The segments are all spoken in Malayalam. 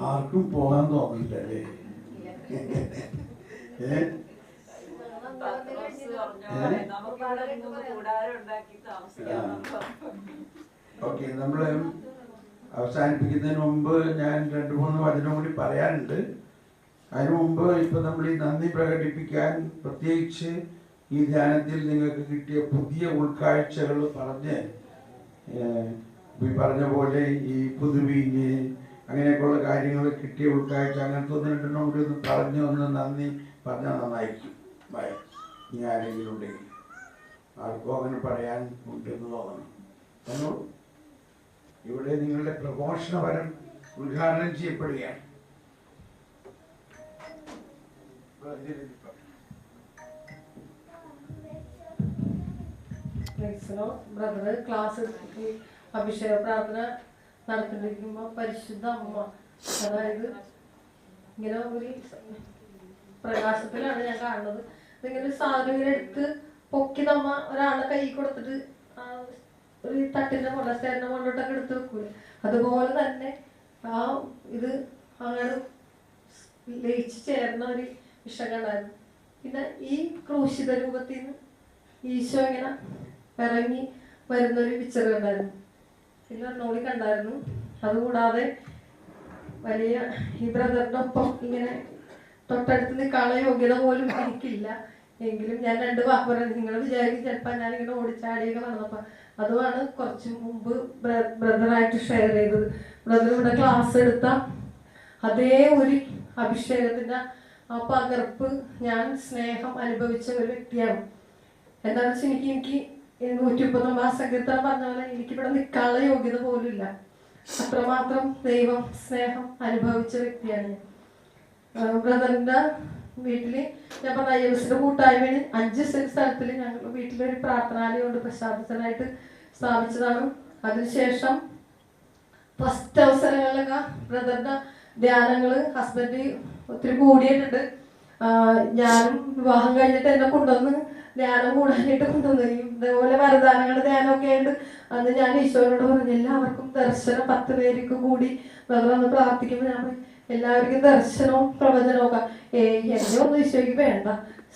ആർക്കും പോകാൻ തോന്നില്ലല്ലേ? ഓക്കെ, നമ്മള് അവസാനിപ്പിക്കുന്നതിന് മുമ്പ് ഞാൻ 2-3 വചനം കൂടി പറയാനുണ്ട്. അതിനു മുമ്പ് ഇപ്പൊ നമ്മൾ ഈ നന്ദി പ്രകടിപ്പിക്കാൻ പ്രത്യേകിച്ച് ഈ ധ്യാനത്തിൽ നിങ്ങൾക്ക് കിട്ടിയ പുതിയ ഉൾക്കാഴ്ചകൾ പറഞ്ഞ് ഈ പറഞ്ഞ പോലെ ഈ പുതുവീഞ്ഞ് അങ്ങനെയൊക്കെയുള്ള കാര്യങ്ങൾ കിട്ടിയ ഉൾക്കാഴ്ച അങ്ങനത്തെ 1-2 കൂടി ഒന്ന് പറഞ്ഞ് ഒന്ന് നന്ദി പറഞ്ഞാൽ നന്നായിരിക്കും. ഇനി ആരെങ്കിലും ഉണ്ടെങ്കിൽ ആർക്കും അങ്ങനെ പറയാൻ ഉണ്ടെന്ന് തോന്നണം. എന്നോ ഇവിടെ നിങ്ങളുടെ പ്രഘോഷണ വരം ഉദ്ഘാടനം ചെയ്യപ്പെടുകയാണ്. ബ്രദർ ക്ലാസ് അഭിഷേക പ്രാർത്ഥന നടത്തിക്കൊണ്ടിരിക്കുമ്പോൾ പരിശുദ്ധ അമ്മ, അതായത് ഇങ്ങനെ ഒരു പ്രകാശത്തിലാണ് ഞാൻ കാണുന്നത്. ഇങ്ങനെ ഒരു സാധനം ഇങ്ങനെ എടുത്ത് പൊക്കി നമ്മ ഒരാളുടെ കൈ കൊടുത്തിട്ട് ഒരു തട്ടിന്റെ മുകളിൽ സ്റ്റേറിന്റെ മുകളിലോട്ടൊക്കെ എടുത്ത് വെക്കൂല, അതുപോലെ തന്നെ ആ ഇത് അങ്ങനെ ലയിച്ച് ചേർന്ന ഒരു വിഷയം ഉണ്ടായിരുന്നു. പിന്നെ ഈ ക്രൂശിത രൂപത്തിൽ നിന്ന് ഈശോ ഇങ്ങനെ ഇറങ്ങി വരുന്നൊരു പിക്ചർ കണ്ടായിരുന്നു, പിന്നെ ഒന്നുകൂടി കണ്ടായിരുന്നു. അതുകൂടാതെ വലിയ ഈ ബ്രദറിന്റെ ഒപ്പം ഇങ്ങനെ തൊട്ടടുത്ത് നിൽക്കാനുള്ള യോഗ്യത പോലും എനിക്കില്ല, എങ്കിലും ഞാൻ 2 വാക്ക് പറയുന്നത് നിങ്ങൾ വിചാരിക്കും ചിലപ്പോൾ ഞാനിങ്ങനെ ഓടിച്ചാടിയൊക്കെ വന്നപ്പോൾ അതുമാണ് കുറച്ച് മുമ്പ് ബ്രദറായിട്ട് ഷെയർ ചെയ്തത്. ബ്രദർ ഇവിടെ ക്ലാസ് എടുത്ത അതേ ഒരു അഭിഷേകത്തിന്റെ ആ പകർപ്പ് ഞാൻ സ്നേഹം അനുഭവിച്ച ഒരു വ്യക്തിയാണ്. എന്താണെന്ന് വെച്ചാൽ എനിക്ക് 139 സങ്കീർത്തനം പറഞ്ഞ പോലെ എനിക്കിവിടെ നിൽക്കാനുള്ള യോഗ്യത പോലും ഇല്ല, അത്രമാത്രം ദൈവം സ്നേഹം അനുഭവിച്ച വ്യക്തിയാണ് ഞാൻ. ബ്രദറിന്റെ വീട്ടില് ഞാൻ പറഞ്ഞ IMSന്റെ കൂട്ടായ്മയിൽ 5 സെന്റ് സ്ഥലത്തിൽ ഞങ്ങൾ വീട്ടിലൊരു പ്രാർത്ഥനാലയം കൊണ്ട് പ്രശാന്തനായിട്ട് സ്ഥാപിച്ചതാണ്. അതിനുശേഷം ഫസ്റ്റ് അവസരങ്ങളിലൊക്കെ ബ്രദറിന്റെ ധ്യാനങ്ങള് ഹസ്ബൻഡ് ഒത്തിരി കൂടിയിട്ടുണ്ട്. ഞാനും വിവാഹം കഴിഞ്ഞിട്ട് എന്നെ കൊണ്ടുവന്ന് ധ്യാനം കൂടാനായിട്ട് കൊണ്ടുവന്നു. ഇതേപോലെ വരദാനങ്ങളുടെ ധ്യാനമൊക്കെ ആയിട്ട് അന്ന് ഞാൻ ഈശോയോട് പറഞ്ഞു എല്ലാവർക്കും ദർശനം 10 പേർക്ക് കൂടി ബ്രദർ വന്ന് പ്രാർത്ഥിക്കുമ്പോൾ ഞാൻ എല്ലാവർക്കും ദർശനവും പ്രവചനവും ഒക്കെ എന്നെ ഒന്നും ഈശോയ്ക്ക് വേണ്ട,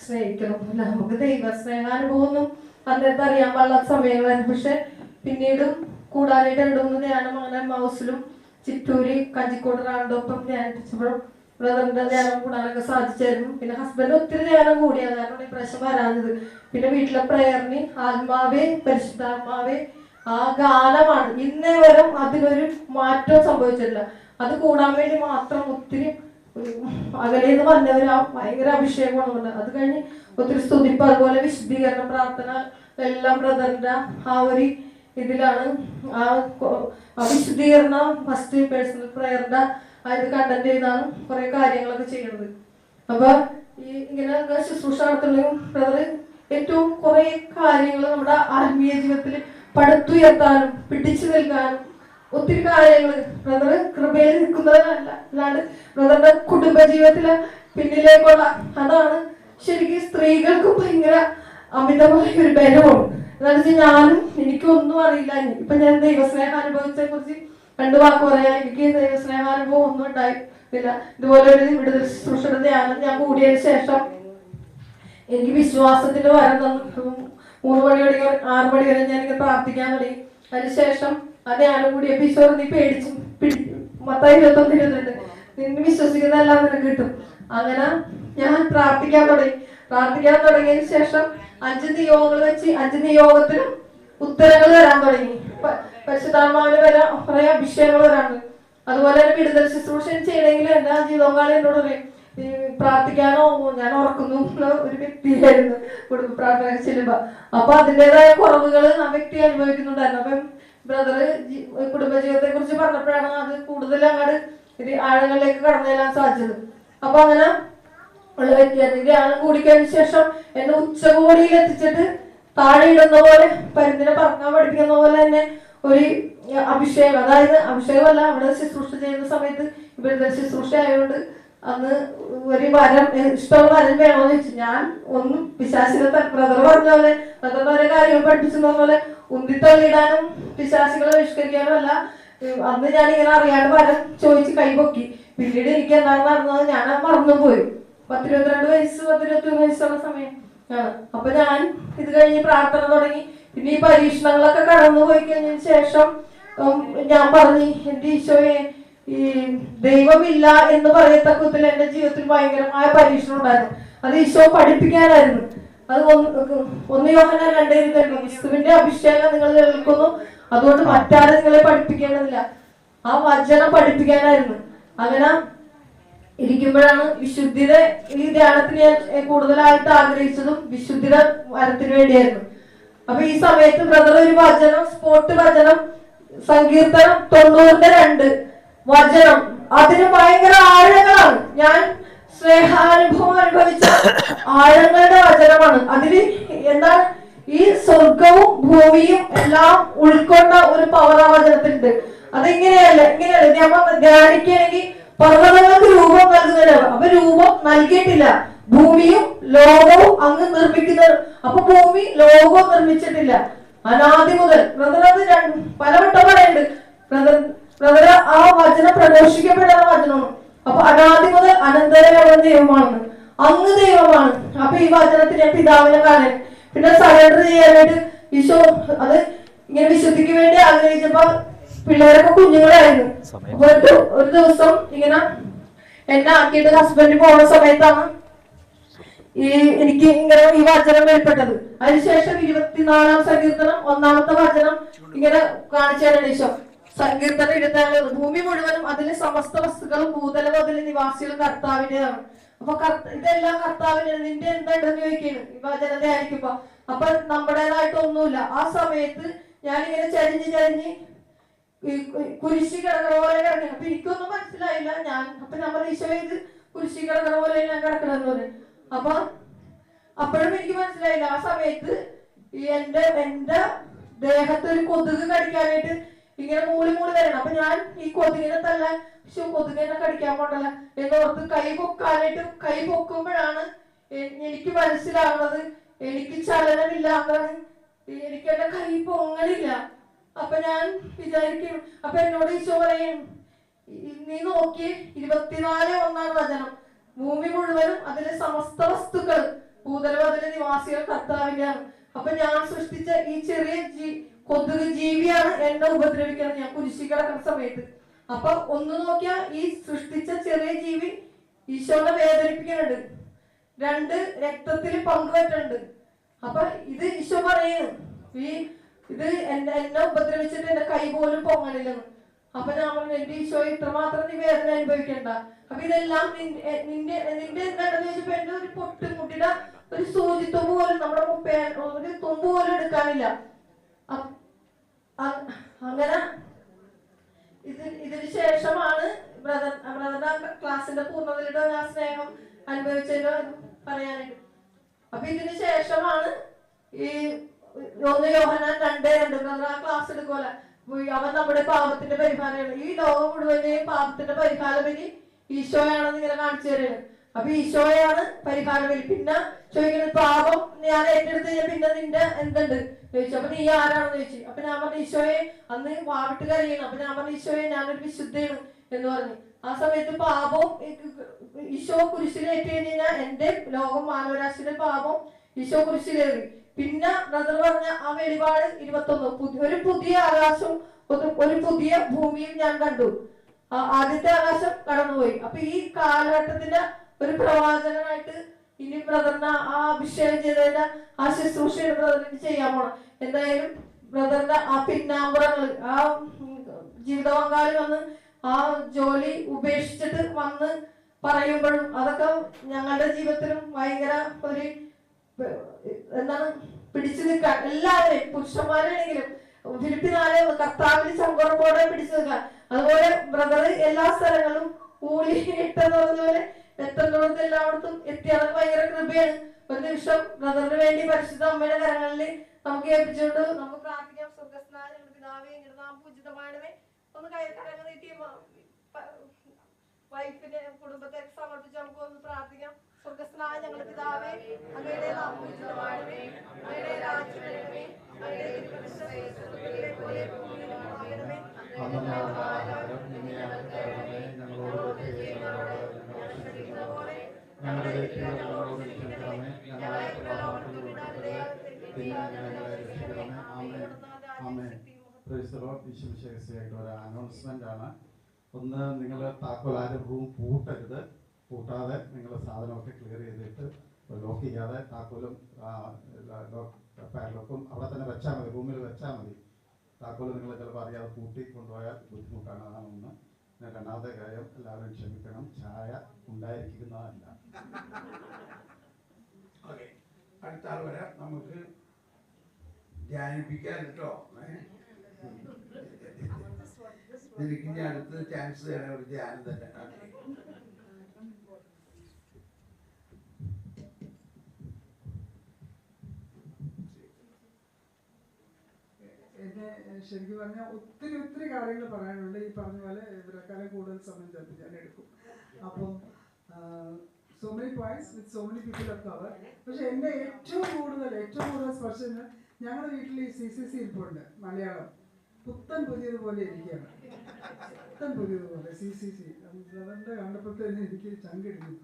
സ്നേഹിക്കണമൊന്നുമില്ല, നമുക്ക് ദൈവ സ്നേഹാനുഭവമൊന്നും അന്നേരത്തെ അറിയാൻ പാടില്ലാത്ത സമയങ്ങളായിരുന്നു. പക്ഷെ പിന്നീടും കൂടാനായിട്ട് 2-3 ധ്യാനം അങ്ങനെ മൗസിലും ചിറ്റൂര് കഞ്ചിക്കോട് റാണ്ടൊപ്പം ധ്യാനിപ്പിച്ചപ്പോഴും ബ്രദറിന്റെ ധ്യാനം കൂടാനൊക്കെ സാധിച്ചായിരുന്നു. പിന്നെ ഹസ്ബൻഡ് ഒത്തിരി ധ്യാനം കൂടിയാണ് കാരണം ഇപ്രാവശ്യം വരാഞ്ഞത്. പിന്നെ വീട്ടിലെ പ്രയറിന് ആത്മാവേ പരിശുദ്ധാത്മാവേ ആ ഗാനമാണ് ഇന്നേ വരെ അതിനൊരു മാറ്റം സംഭവിച്ചിട്ടില്ല. അത് കൂടാൻ വേണ്ടി മാത്രം ഒത്തിരി അകലേന്ന് വന്നവർ ആ ഭയങ്കര അഭിഷേകമാണ്. അത് കഴിഞ്ഞ് ഒത്തിരി സ്തുതിപ്പ്, അതുപോലെ വിശുദ്ധീകരണ പ്രാർത്ഥന എല്ലാം ബ്രദറിന്റെ ആ ഒരു ഇതിലാണ്. ആ വിശുദ്ധീകരണ ഫസ്റ്റ് പേഴ്സണൽ പ്രയറിന്റെ ഇത് കണ്ടന്റ് ചെയ്താണ് കുറെ കാര്യങ്ങളൊക്കെ ചെയ്യുന്നത്. അപ്പൊ ഈ ഇങ്ങനെ ശുശ്രൂഷ നടത്തുന്നതും ബ്രദർ ഏറ്റവും കുറെ കാര്യങ്ങൾ നമ്മുടെ ആത്മീയ ജീവിതത്തിൽ പടുത്തുയർത്താനും പിടിച്ചു നിൽക്കാനും ഒത്തിരി കാര്യങ്ങൾ ബ്രദർ കൃപയിൽ നിൽക്കുന്നതിനല്ല, അല്ലാണ്ട് ബ്രദറിന്റെ കുടുംബജീവിതത്തിലെ പിന്നിലേക്കുള്ള അതാണ് ശരിക്കും സ്ത്രീകൾക്കും ഭയങ്കര അമിതമായ ഒരു ബലമാണ്. എന്താണെന്ന് വെച്ചാൽ ഞാനും എനിക്കൊന്നും അറിയില്ല. ഇപ്പൊ ഞാൻ ദൈവസ്നേഹം അനുഭവിച്ചതിനെ കുറിച്ച് 2 വാക്ക് പറയാം. എനിക്ക് ദൈവസ്നേഹാനുഭവം ഒന്നും ഉണ്ടായിട്ടില്ല. ഇതുപോലെ ഒരു വിടുതൽ ശുശ്രൂഷയുടെ ധ്യാനം ഞാൻ കൂടിയതിനു ശേഷം എനിക്ക് വിശ്വാസത്തിന്റെ വരം തന്നു. 3 മണി വരെ 6 മണി വരെ ഞാനിങ്ങനെ പ്രാർത്ഥിക്കാൻ തുടങ്ങി. അതിനുശേഷം ആ ധ്യാനം കൂടിയപ്പോൾ ഈശോ നീ പേടിച്ചു മത്തായി 21:22 നിന്നെ വിശ്വസിക്കുന്നതെല്ലാം നിനക്ക് കിട്ടും. അങ്ങനെ ഞാൻ പ്രാർത്ഥിക്കാൻ തുടങ്ങിയതിനു ശേഷം 5 നിയോഗങ്ങൾ വെച്ച് 5 നിയോഗത്തിലും ഉത്തരങ്ങൾ വരാൻ തുടങ്ങി. പരിശുദ്ധാത്മാവിന് വരെ കുറെ അഭിഷേകങ്ങൾ വരാണ്. അതുപോലെ തന്നെ വിടുതൽ ശുശ്രൂഷ ചെയ്യണമെങ്കിൽ എന്റെ ജീവിതകാലം എന്നോട് പറയും പ്രാർത്ഥിക്കാനോ ഞാൻ ഓർക്കുന്നു ഒരു വ്യക്തിയായിരുന്നു കുടുംബ പ്രാർത്ഥന ചെല്ലുമ്പോ. അപ്പൊ അതിൻ്റെതായ കുറവുകൾ ആ വ്യക്തി അനുഭവിക്കുന്നുണ്ടായിരുന്നു. അപ്പം ബ്രദർ കുടുംബജീവിതത്തെ കുറിച്ച് പറഞ്ഞപ്പോഴാണ് അത് കൂടുതൽ അങ്ങോട്ട് ഇത് ആഴങ്ങളിലേക്ക് കടന്നു ചെല്ലാൻ സാധിച്ചത്. അപ്പൊ അങ്ങനെ ഉള്ള വ്യക്തിയായിരുന്നു. ധ്യാനം കൂടിക്കഴിഞ്ഞ ശേഷം എന്നെ ഉച്ചകോടിയിൽ എത്തിച്ചിട്ട് താഴെ ഇടുന്ന പോലെ പരുന്തിനെ പറക്കാൻ പഠിപ്പിക്കുന്ന പോലെ തന്നെ ഒരു അഭിഷേകം, അതായത് അഭിഷേകമല്ല, അവിടെ ശുശ്രൂഷ ചെയ്യുന്ന സമയത്ത് ഇവരുടെ ശുശ്രൂഷ ആയതുകൊണ്ട് അന്ന് ഒരു വരം ഇഷ്ടമുള്ള വരം വേണമെന്ന് വെച്ചു. ഞാൻ ഒന്നും പിശാചിനെ ബ്രദർ പറഞ്ഞ പോലെ ബ്രദർ ഓരോ കാര്യങ്ങൾ പഠിപ്പിച്ചെന്ന പോലെ ഉന്തിത്തള്ളിയിടാനും പിശാചികളെ ബഹിഷ്കരിക്കാനും അല്ല, അന്ന് ഞാൻ ഇങ്ങനെ അറിയാണ്ട് വരം ചോദിച്ച് കൈപൊക്കി. പിന്നീട് എനിക്ക് എന്താണ് നടന്നത് ഞാൻ മറന്നുപോയി. 10-22 വയസ്സ് 10-21 വയസ്സുള്ള സമയം ആണ്. അപ്പൊ ഞാൻ ഇത് കഴിഞ്ഞ് പ്രാർത്ഥന തുടങ്ങി. പിന്നെ ഈ പരീക്ഷണങ്ങളൊക്കെ കടന്നു പോയി കഴിഞ്ഞതിന് ശേഷം ഞാൻ പറഞ്ഞു, എന്റെ ഈശോയെ, ഈ ദൈവമില്ല എന്ന് പറയത്തക്കത്തിൽ എന്റെ ജീവിതത്തിൽ ഭയങ്കരമായ പരീക്ഷണം ഉണ്ടായിരുന്നു. അത് ഈശോ പഠിപ്പിക്കാനായിരുന്നു. അത് 1 യോഹന്നാൻ 2:20 ക്രിസ്തുവിന്റെ അഭിഷേകം നിങ്ങൾ കേൾക്കുന്നു, അതുകൊണ്ട് മറ്റാരും നിങ്ങളെ പഠിപ്പിക്കേണ്ടതില്ല. ആ വചനം പഠിപ്പിക്കാനായിരുന്നു. അങ്ങനെ ഇരിക്കുമ്പോഴാണ് വിശുദ്ധിയുടെ ഈ ധ്യാനത്തിന് ഞാൻ കൂടുതലായിട്ട് ആഗ്രഹിച്ചതും വിശുദ്ധിയുടെ വരത്തിന് വേണ്ടിയായിരുന്നു. അപ്പൊ ഈ സമയത്ത് ബ്രദർ ഒരു വചനം, സ്പോട്ട് വചനം, സങ്കീർത്തനം 90:2 വചനം, അതിന് ഭയങ്കര ആഴങ്ങളാണ്. ഞാൻ സ്നേഹാനുഭവം അനുഭവിച്ച ആഴങ്ങളുടെ വചനമാണ്. അതില് എന്താണ് ഈ സ്വർഗവും ഭൂമിയും എല്ലാം ഉൾക്കൊണ്ട ഒരു പവർ ആ വചനത്തിലുണ്ട്. അതെങ്ങനെയല്ല നമ്മൾ ധ്യാനിക്കുകയാണെങ്കിൽ പർവ്വതങ്ങൾക്ക് രൂപം നൽകുന്നവരാണ്. അപ്പൊ രൂപം നൽകിയിട്ടില്ല. ഭൂമിയും ലോകവും അങ്ങ് നിർമ്മിക്കുന്നത്. അപ്പൊ ഭൂമി ലോകവും നിർമ്മിച്ചിട്ടില്ല. അനാദി മുതൽ ബ്രദർ അത് പലവട്ടം പറയുന്നുണ്ട്. ബ്രദർ ആ വചനം പ്രഘോഷിക്കപ്പെടുന്ന വചനമാണ്. അപ്പൊ അനാദി മുതൽ അനന്തരമുള്ള ദൈവമാണെന്ന്, അങ്ങ് ദൈവമാണ്. അപ്പൊ ഈ വചനത്തിന് പിതാവിനെ കാണാൻ, പിന്നെ സറണ്ടർ ചെയ്യാനായിട്ട് ഈശോ അത് ഇങ്ങനെ വിശുദ്ധിക്ക് വേണ്ടി ആഗ്രഹിച്ചപ്പോ പിള്ളേരൊക്കെ കുഞ്ഞുങ്ങളായിരുന്നു. അപ്പൊ ഒരു ദിവസം ഇങ്ങനെ എന്നെ ആക്കിയിട്ട് ഹസ്ബൻഡ് പോണ സമയത്താണ് എനിക്ക് ഇങ്ങനെ ഈ വചനം വെളിപ്പെട്ടത്. അതിനുശേഷം 24-ാം സങ്കീർത്തനം 1-ാമത്തെ വചനം ഇങ്ങനെ കാണിച്ചാണ് ഈശോ. സങ്കീർത്തനം 24 ഭൂമി മുഴുവനും അതിലെ സമസ്ത വസ്തുക്കളും ഭൂതലവും അതിലെ നിവാസികളും കർത്താവിന്റെതാണ്. അപ്പൊ ഇതെല്ലാം കർത്താവിന്റെ. നിന്റെ എന്താണെന്ന് ചോദിക്കുന്നു ഈ വചനം ധ്യാനിക്കുമ്പോ. അപ്പൊ നമ്മുടേതായിട്ട് ഒന്നുമില്ല. ആ സമയത്ത് ഞാനിങ്ങനെ ചരിഞ്ഞ് കുരിശി കിടക്കണ പോലെ കിടക്കണം. അപ്പൊ എനിക്കൊന്നും മനസ്സിലായില്ല. അപ്പൊ നമ്മൾ ഈശോ ഇത് കുരിശി കിടക്കണ പോലെ ഞാൻ കിടക്കണമെന്ന് പറയും. അപ്പൊ അപ്പോഴും എനിക്ക് മനസ്സിലായില്ല. ആ സമയത്ത് എന്റെ ദേഹത്ത് ഒരു കൊതുക് കടിക്കാനായിട്ട് ഇങ്ങനെ മൂളി വരണം. അപ്പൊ ഞാൻ ഈ കൊതുകിനെ തല്ലാൻ കൊതുകിനെ കടിക്കാൻ പോണ്ടല്ല എന്നോർത്ത് കൈ പൊക്കുമ്പോഴാണ് എനിക്ക് മനസ്സിലാവുന്നത് എനിക്ക് ചലനമില്ല എന്നാണ്. എനിക്ക് എന്റെ കൈ പൊങ്ങലില്ല. അപ്പൊ ഞാൻ വിചാരിക്കും. അപ്പൊ എന്നോട് ഈശോ പറയും, നീ നോക്കി 24:1 വചനം, ഭൂമി മുഴുവനും അതിലെ സമസ്ത വസ്തുക്കൾ ഭൂതലവും അതിലെ നിവാസികൾ കർത്താവിന്റെയാണ്. അപ്പൊ ഞാൻ സൃഷ്ടിച്ച ഈ ചെറിയ കൊതുക് ജീവിയാണ് എന്നെ ഉപദ്രവിക്കുന്നത് ഞാൻ കുരിശി കിടക്കുന്ന സമയത്ത്. അപ്പൊ ഒന്ന് നോക്കിയാ ഈ സൃഷ്ടിച്ച ചെറിയ ജീവി ഈശോനെ വേദനിപ്പിക്കുന്നുണ്ട്. 2 രക്തത്തിൽ പങ്കുപറ്റുന്നുണ്ട്. അപ്പൊ ഇത് ഈശോ പറയുന്നു, ഇത് എന്നെ ഉപദ്രവിച്ചിട്ട് എന്റെ കൈ പോലും പൊങ്ങലില്ലെന്ന്. അപ്പൊ ഞാൻ പറഞ്ഞു, എന്റെ ഈശോ ഇത്രമാത്രം നീ വേദന അനുഭവിക്കണ്ട. അപ്പൊ ഇതെല്ലാം നിന്റെ എന്താണെന്ന് ചോദിച്ചപ്പോ എന്റെ ഒരു പൊട്ടുമുട്ടിയുടെ ഒരു സൂചിത്തുമ്പ് പോലും നമ്മുടെ ഒരു തുമ്പ് പോലും എടുക്കാനില്ല. അങ്ങനെ ഇതിന് ശേഷമാണ് ബ്രദറുടെ ക്ലാസിന്റെ പൂർണ്ണതയിലൂടെ ഞാൻ സ്നേഹം അനുഭവിച്ചതിന്റെ പറയാനായിട്ട്. അപ്പൊ ഇതിന് ശേഷമാണ് ഈ 1 യോഹന്നാൻ 2:2 ബ്രദർ ആ ക്ലാസ് എടുക്കുമല്ലോ. അവൻ നമ്മുടെ പാപത്തിന്റെ പരിഹാരമാണ്. ഈ ലോകം മുഴുവനെയും പാപത്തിന്റെ പരിഹാരബലി ഈശോയാണെന്ന് ഇങ്ങനെ കാണിച്ചു തരുന്നത്. അപ്പൊ ഈശോയാണ് പരിഹാരബലി. പിന്നെ ചോദിക്കുന്നത്, പാപം ഞാൻ ഏറ്റെടുത്ത് കഴിഞ്ഞാൽ പിന്നെ നിന്റെ എന്തുണ്ട് ചോദിച്ചു. അപ്പൊ നീ ആരാണെന്ന് ചോദിച്ചു. അപ്പൊ ഞാൻ പറഞ്ഞു, ഈശോയെ അന്ന് വാവിട്ട് കരയണം. അപ്പൊ ഞാൻ പറഞ്ഞു, ഈശോയെ ഞാനൊരു വിശുദ്ധയാണ് എന്ന് പറഞ്ഞു. ആ സമയത്ത് പാപവും ഈശോ കുരിശിലേറ്റ് കഴിഞ്ഞാൽ എന്റെ ലോകം മാനവരാശിയുടെ പാപം ഈശോ കുരിശിലേറി. പിന്നെ ബ്രദർ പറഞ്ഞ ആ വെളിപാട് 21 ഒരു പുതിയ ആകാശവും ഒരു പുതിയ ഭൂമിയും ഞാൻ കണ്ടു. ആദ്യത്തെ ആകാശം കടന്നുപോയി. അപ്പൊ ഈ കാലഘട്ടത്തിന്റെ ഒരു പ്രവാചകനായിട്ട് ഇനി ബ്രദറിന് ആ അഭിഷേകം ചെയ്തതിന്റെ ആ ശുശ്രൂഷയുടെ ബ്രദറിന് ചെയ്യാൻ പോണം. എന്തായാലും ബ്രദറിന്റെ ആ പിന്നാമ്പുറങ്ങൾ, ആ ജീവിത പങ്കാളി വന്ന് ആ ജോലി ഉപേക്ഷിച്ചിട്ട് വന്ന് പറയുമ്പോഴും അതൊക്കെ ഞങ്ങളുടെ ജീവിതത്തിലും ഭയങ്കര ഒരു എന്താണ് പിടിച്ചു നിൽക്കാൻ, എല്ലാവരെയും പുരുഷന്മാരാണെങ്കിലും ഫിലിപ്പിനാലെ കർത്താവിന് ചങ്കുറപ്പോടെ പിടിച്ചു നിൽക്കാൻ. അതുപോലെ ബ്രദർ എല്ലാ സ്ഥലങ്ങളും കൂലി ഇട്ടെന്ന് പറഞ്ഞതുപോലെ എത്തുന്നിടത്ത് എല്ലായിടത്തും എത്തി. അതൊക്കെ ഭയങ്കര കൃപയാണ്. ഒരു നിമിഷം ബ്രദറിന് വേണ്ടി പരിശുദ്ധ അമ്മയുടെ കരങ്ങളിൽ നമുക്ക് ഏൽപ്പിച്ചുകൊണ്ട് നമുക്ക് പ്രാർത്ഥിക്കാം. സ്വർഗ്ഗസ്ഥനായ ഞങ്ങളുടെ പിതാവേ, അങ്ങയുടെ നാമം പൂജിതമാകണമേ. ഒന്ന് കരങ്ങൾ നീട്ടി വൈഫിന്റെ കുടുംബത്തെ സമർപ്പിച്ച് നമുക്ക് ഒന്ന് പ്രാർത്ഥിക്കാം. സ്വർഗ്ഗസ്ഥനായ ഞങ്ങളുടെ പിതാവേ, അങ്ങയുടെ നാമം പൂജിതമാകണമേ, അങ്ങയുടെ രാജ്യം വരണമേ, അങ്ങയുടെ തിരുമനസ്സ് സ്വർഗ്ഗത്തിലെ പോലെ ഭൂമിയിലും ആകണമേ. ഞങ്ങളെ രക്ഷിക്കണമേ. ആമേൻ ആമേൻ. Praise the Lord. വിശുദ്ധ ഒരു അനൗൺസ്മെന്റ് ആണ്. ഒന്ന്, നിങ്ങൾ താക്കോലാരും റൂം പൂട്ടരുത്. പൂട്ടാതെ നിങ്ങൾ സാധനമൊക്കെ ക്ലിയർ ചെയ്തിട്ട് ലോക്ക് ചെയ്യാതെ താക്കോലും പാഡ്ലോക്കും അവിടെ തന്നെ വെച്ചാൽ മതി, റൂമിൽ വെച്ചാൽ മതി. താക്കോല് നിങ്ങൾ ചിലപ്പോൾ അറിയാതെ പൂട്ടി കൊണ്ടുപോയാൽ ബുദ്ധിമുട്ടാണ്. അതാണ് ഒന്ന്. പിന്നെ രണ്ടാമത്തെ കാര്യം, എല്ലാവരും ക്ഷമിക്കണം, ചായ ഉണ്ടായിരിക്കുന്നതല്ല. ഓക്കെ, അടുത്ത ആൾ വരാം. നമുക്ക് ധ്യാനിപ്പിക്കാൻ കേട്ടോ. എനിക്ക് ഇനി അടുത്ത ചാൻസ് തരാൻ ഒരു ധ്യാനം തന്നെ. എന്നെ ശരിക്കും പറഞ്ഞാൽ ഒത്തിരി കാര്യങ്ങൾ പറയാനുണ്ട്. ഈ പറഞ്ഞ പോലെ ഇവരെക്കാളും കൂടുതൽ സമയം ചിലപ്പോൾ ഞാൻ എടുക്കും. അപ്പം so many points with so many people of cover. പക്ഷെ എന്നെ ഏറ്റവും കൂടുതൽ സ്പർശിച്ചത് ഞങ്ങളുടെ വീട്ടിൽ ഈ CCC ഇരിപ്പുണ്ട്. മലയാളം പുത്തൻ പുതിയതുപോലെ ഇരിക്കുകയാണ്. പുത്തൻ പുതിയതുപോലെ CCC അതിൻ്റെ കണ്ടപ്പോഴത്തേന് എനിക്ക് ചങ്കിടിക്കും.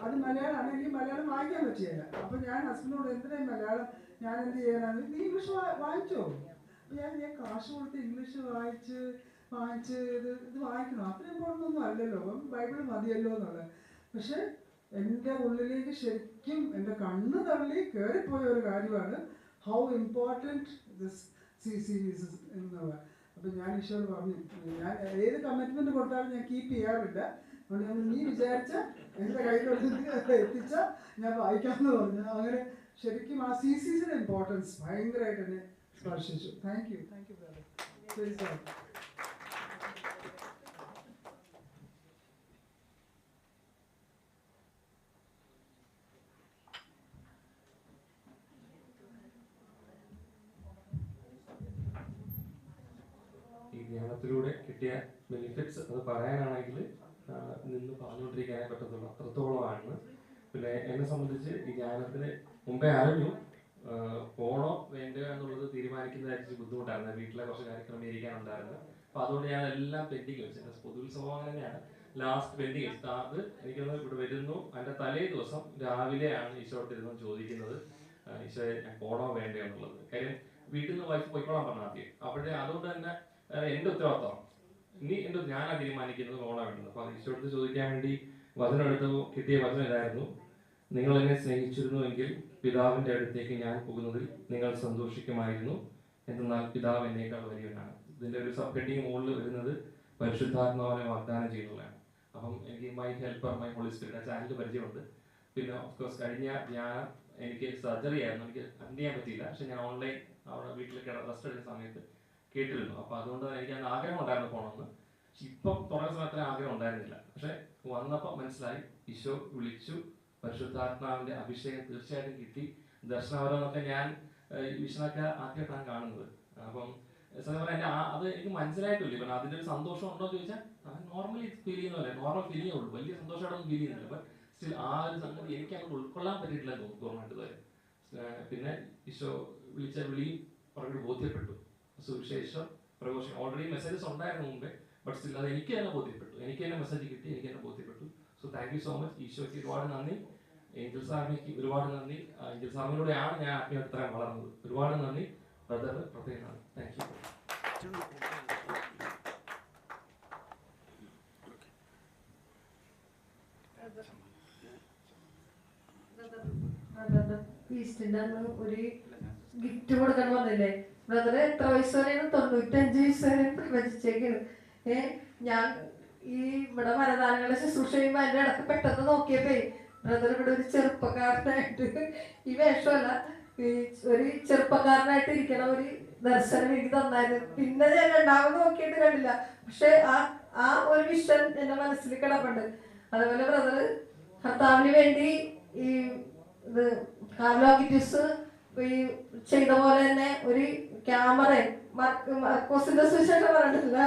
അത് മലയാളമാണ്. എനിക്ക് മലയാളം വായിക്കാൻ പറ്റിയല്ല. അപ്പം ഞാൻ ഹസ്ബൻഡിനോട് എന്തിനാണ് മലയാളം, ഞാൻ എന്ത് ചെയ്യാനാണ്, നീ ഇംഗ്ലീഷ് വായിച്ചോ? ഞാൻ കാശ് കൊടുത്ത് ഇംഗ്ലീഷ് വായിച്ച് ഇത് വായിക്കണം, അത്ര ഇമ്പോർട്ടൻ്റ് ഒന്നും അല്ലല്ലോ, അപ്പം ബൈബിൾ മതിയല്ലോ എന്നുള്ളത്. പക്ഷെ എൻ്റെ ഉള്ളിലേക്ക് ശരിക്കും എൻ്റെ കണ്ണ് തള്ളി കയറിപ്പോയ ഒരു കാര്യമാണ് ഹൗ ഇമ്പോർട്ടൻറ്റ് ദിസ് CCC എന്നുള്ളത്. അപ്പം ഞാൻ ഈശോയോട് പറഞ്ഞു, ഞാൻ ഏത് കമ്മിറ്റ്മെൻറ്റ് കൊടുത്താലും ഞാൻ കീപ്പ് ചെയ്യാറില്ല. അതുകൊണ്ട് നീ വിചാരിച്ച എൻ്റെ കയ്യിലോട്ട് എത്തിച്ച ഞാൻ വായിക്കാമെന്ന് പറഞ്ഞു. അങ്ങനെ ശരിക്കും ആ CCCയുടെ ഇമ്പോർട്ടൻസ് ഭയങ്കരമായിട്ട് എന്നെ സ്പർശിച്ചു. Thank you brother. Please God. ഈ ധ്യാനത്തിലൂടെ കിട്ടിയ ബെനിഫിറ്റ്സ് അത് പറയാനാണെങ്കിൽ നിന്ന് പറഞ്ഞുകൊണ്ടിരിക്കാനേ പറ്റത്തുള്ളൂ, അത്രത്തോളമാണ്. പിന്നെ എന്നെ സംബന്ധിച്ച് ഈ ധ്യാനത്തിന് മുമ്പേ അറിഞ്ഞു പോണോ വേണ്ടയോ എന്നുള്ളത് തീരുമാനിക്കുന്നതായിട്ട് ബുദ്ധിമുട്ടായിരുന്നു. വീട്ടിലെ കുറച്ച് കാര്യം ക്രമീകരിക്കാനുണ്ടായിരുന്നു. അപ്പോൾ അതുകൊണ്ട് ഞാൻ എല്ലാം പെൻഡിങ് വെച്ചു. പൊതുത്സവം അങ്ങനെ തന്നെയാണ്, ലാസ്റ്റ് പെൻഡിങ് വെച്ചിട്ട് അത് എനിക്കൊന്ന് ഇവിടെ വരുന്നു. അതിൻ്റെ തലേ ദിവസം രാവിലെയാണ് ഈശോട്ടിരുന്ന് ചോദിക്കുന്നത്, ഈശോയെ ഞാൻ പോണോ വേണ്ടയോ എന്നുള്ളത്. കാര്യം വീട്ടിൽ നിന്ന് വൈഫ് പോയിക്കോളാൻ പറഞ്ഞാൽ ആദ്യം. അപ്പോഴേ അതുകൊണ്ട് തന്നെ എൻ്റെ ഉത്തരവാദിത്തം ഇനി ഞാനാ തീരുമാനിക്കുന്നത് പോണോ വേണ്ടത്. അപ്പോൾ ഈശോടുത്ത് ചോദിക്കാൻ വേണ്ടി വചനം എടുത്ത് കിട്ടിയ വചനം ഇതായിരുന്നു: നിങ്ങൾ എന്നെ സ്നേഹിച്ചിരുന്നുവെങ്കിൽ പിതാവിന്റെ അടുത്തേക്ക് ഞാൻ പോകുന്നതിൽ നിങ്ങൾ സന്തോഷിക്കുമായിരുന്നു, എന്നാൽ പിതാവ് എന്നേക്കാൾ വലിയവനാണ്. ഇതിന്റെ ഒരു സബ് ഹെഡിങ് മുകളിൽ വരുന്നത് പരിശുദ്ധാത്മാവിനെ വാഗ്ദാനം ചെയ്യുന്നതാണ്. അപ്പം എനിക്ക് my helper my holy spirit channel പരിചയമുണ്ട്. പിന്നെ ഓഫ്കോഴ്സ് കഴിഞ്ഞ ധ്യാനം എനിക്ക് സർജറി ആയിരുന്നു, എനിക്ക് അറ്റൻഡ് ചെയ്യാൻ പറ്റിയില്ല. പക്ഷെ ഞാൻ ഓൺലൈൻ അവിടെ വീട്ടിൽ റെസ്റ്റ് എടുക്കുന്ന സമയത്ത് കേട്ടിരുന്നു. അപ്പോൾ അതുകൊണ്ട് എനിക്ക് അതിന് ആഗ്രഹം ഉണ്ടായിരുന്നു പോകണമെന്ന്. പക്ഷെ ഇപ്പം തുടങ്ങിയ സമയത്തിന് ആഗ്രഹം ഉണ്ടായിരുന്നില്ല. പക്ഷെ വന്നപ്പോൾ മനസ്സിലായി, ഈശോ വിളിച്ചു, പരിശുദ്ധാത്മാവിന്റെ അഭിഷേകം തീർച്ചയായിട്ടും കിട്ടി. ദർശനപരമൊക്കെ ഞാൻ വിഷ്ണൊക്കെ ആദ്യമായിട്ടാണ് കാണുന്നത്. അപ്പം സത്യം പറഞ്ഞാൽ അത് എനിക്ക് മനസ്സിലായിട്ടില്ല. ഇപ്പം അതിൻ്റെ ഒരു സന്തോഷം ഉണ്ടോ എന്ന് ചോദിച്ചാൽ നോർമലി ഫീൽ ചെയ്യുന്ന പോലെ നോർമൽ ഫീൽ ചെയ്യുള്ളൂ, വലിയ സന്തോഷമായിട്ടൊന്നും ഫീൽ ചെയ്യുന്നില്ല. ബട്ട് സ്റ്റിൽ ആ ഒരു സംഗതി എനിക്ക് അങ്ങോട്ട് ഉൾക്കൊള്ളാൻ പറ്റിയിട്ടില്ല തോന്നുന്നുണ്ട് ഇതുവരെ. പിന്നെ ഈശോ വിളിച്ച വിളിയും പറഞ്ഞിട്ട് ബോധ്യപ്പെട്ടു. സുവിശേഷം പ്രഘോഷം ഓൾറെഡി മെസ്സേജസ് ഉണ്ടായിരുന്നു മുമ്പേ, ബട്ട് സ്റ്റിൽ അത് എനിക്ക് തന്നെ ബോധ്യപ്പെട്ടു, എനിക്ക് തന്നെ മെസ്സേജ് കിട്ടി, എനിക്ക് തന്നെ ബോധ്യപ്പെട്ടു. So thank you so much. ഈശോയ്ക്ക് ഒരുപാട് നന്ദി, ഏഞ്ചൽസ് ആർമിക്ക് ഒരുപാട് നന്ദി. ഏഞ്ചൽസ് ആർമിയിലൂടെയാണ് ഞാൻ ആത്മീയത്രയും വളർന്നത്. ഒരുപാട് നന്ദി ബ്രദർ, പ്രത്യേകം നന്ദി. Thank you. ഈസ്റ്റിന്റെ അന്ന് ഒരു ഗിഫ്റ്റ് കൊടുക്കാൻ വന്നില്ലേ ബ്രദർ? എത്ര വയസ്സ് വരെയാണ്? 95 വയസ്സ് വരെ പ്രവചിച്ചേക്കാണ്. ഞാൻ ഈ ഇവിടെ വരദാനങ്ങളെ ശുശ്രൂഷ ചെയ്യുമ്പോൾ അതിന്റെ ഇടക്ക് പെട്ടെന്ന് നോക്കിയപ്പോ ബ്രദർ ഇവിടെ ഒരു ചെറുപ്പക്കാരനായിട്ട്, ഈ വേഷമല്ല, ഒരു ചെറുപ്പക്കാരനായിട്ട് ഇരിക്കണ ഒരു ദർശനം എനിക്ക് തന്നായിരുന്നു. പിന്നെ ഞാൻ രണ്ടാമത് നോക്കിയിട്ട് കണ്ടില്ല. പക്ഷെ ആ ഒരു വിഷൻ എന്റെ മനസ്സിൽ കിടപ്പുണ്ട്. അതുപോലെ ബ്രദർ കർത്താവിന് വേണ്ടി ഈ ഇത് കാർലോഗിറ്റിസ് ഈ ചെയ്ത പോലെ തന്നെ ഒരു ക്യാമറ മാർക്കോസിന്റെ സുവിശേഷം പറഞ്ഞിട്ടില്ല,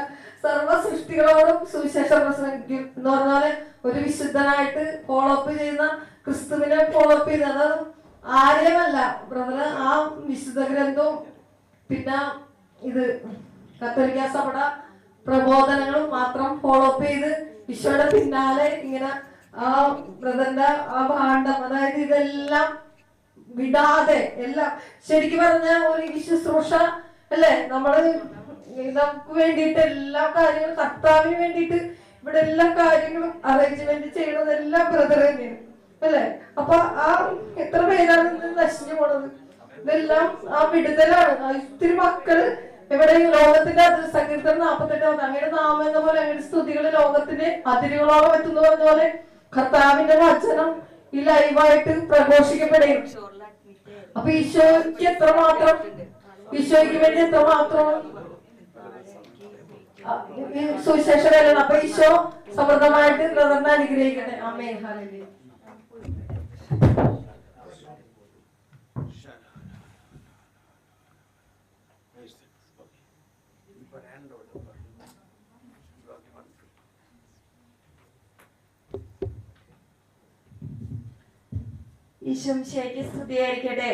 സർവ്വ സൃഷ്ടികളോടും സുവിശേഷം പ്രസംഗിക്കും എന്ന് പറഞ്ഞാല് ഒരു വിശുദ്ധനായിട്ട് ഫോളോ അപ്പ് ചെയ്യുന്ന ക്രിസ്തുവിനെ ഫോളോ അപ്പ് ചെയ്യുന്നത് ആരെയുമല്ല ബ്രദർ. ആ വിശുദ്ധ ഗ്രന്ഥവും പിന്നെ ഇത് കത്തോലിക്ക സഭയുടെ പ്രബോധനങ്ങളും മാത്രം ഫോളോ അപ്പ് ചെയ്ത് ഈശോയുടെ പിന്നാലെ ഇങ്ങനെ ആ ബ്രദറിന്റെ ആ ഭാണ്ഡം, അതായത് ഇതെല്ലാം വിടാതെ എല്ലാം ശരിക്കും പറഞ്ഞ ഒരു ഈ ശുശ്രൂഷ അല്ലേ, നമ്മള് നമുക്ക് വേണ്ടിയിട്ട് എല്ലാ കാര്യങ്ങളും കർത്താവിന് വേണ്ടിയിട്ട് ഇവിടെ എല്ലാ കാര്യങ്ങളും അറേഞ്ച്മെന്റ് ചെയ്യണതെല്ലാം ബ്രദർ തന്നെയാണ് അല്ലേ. അപ്പൊ ആ എത്ര പേരാണ് ഇന്ന് നശിഞ്ഞു പോണത്. ഇതെല്ലാം ആ വിടുതലാണ്. ഒത്തിരി മക്കള് ഇവിടെ ലോകത്തിന്റെ സങ്കീർത്തനം 48 അങ്ങയുടെ നാമം എന്ന പോലെ അങ്ങയുടെ സ്തുതികള് ലോകത്തിന്റെ അതിരുകളോളം എത്തുന്നു പറഞ്ഞ പോലെ കർത്താവിന്റെ വചനം ഈ ലൈവായിട്ട് പ്രഘോഷിക്കപ്പെടുകയും അപ്പൊ ഈശോയ്ക്ക് എത്രമാത്രം, ഈശോയ്ക്ക് വേണ്ടി എത്രമാത്രം സുവിശേഷ വേലയാണ്. അപ്പൊ ഈശോ സമൃദ്ധമായിട്ട് ബ്രദറിനെ അനുഗ്രഹിക്കട്ടെ. ആമേൻ. ഹല്ലേലൂയ. ഈശോമിശിഹായ്ക്ക് സ്തുതിയായിരിക്കട്ടെ.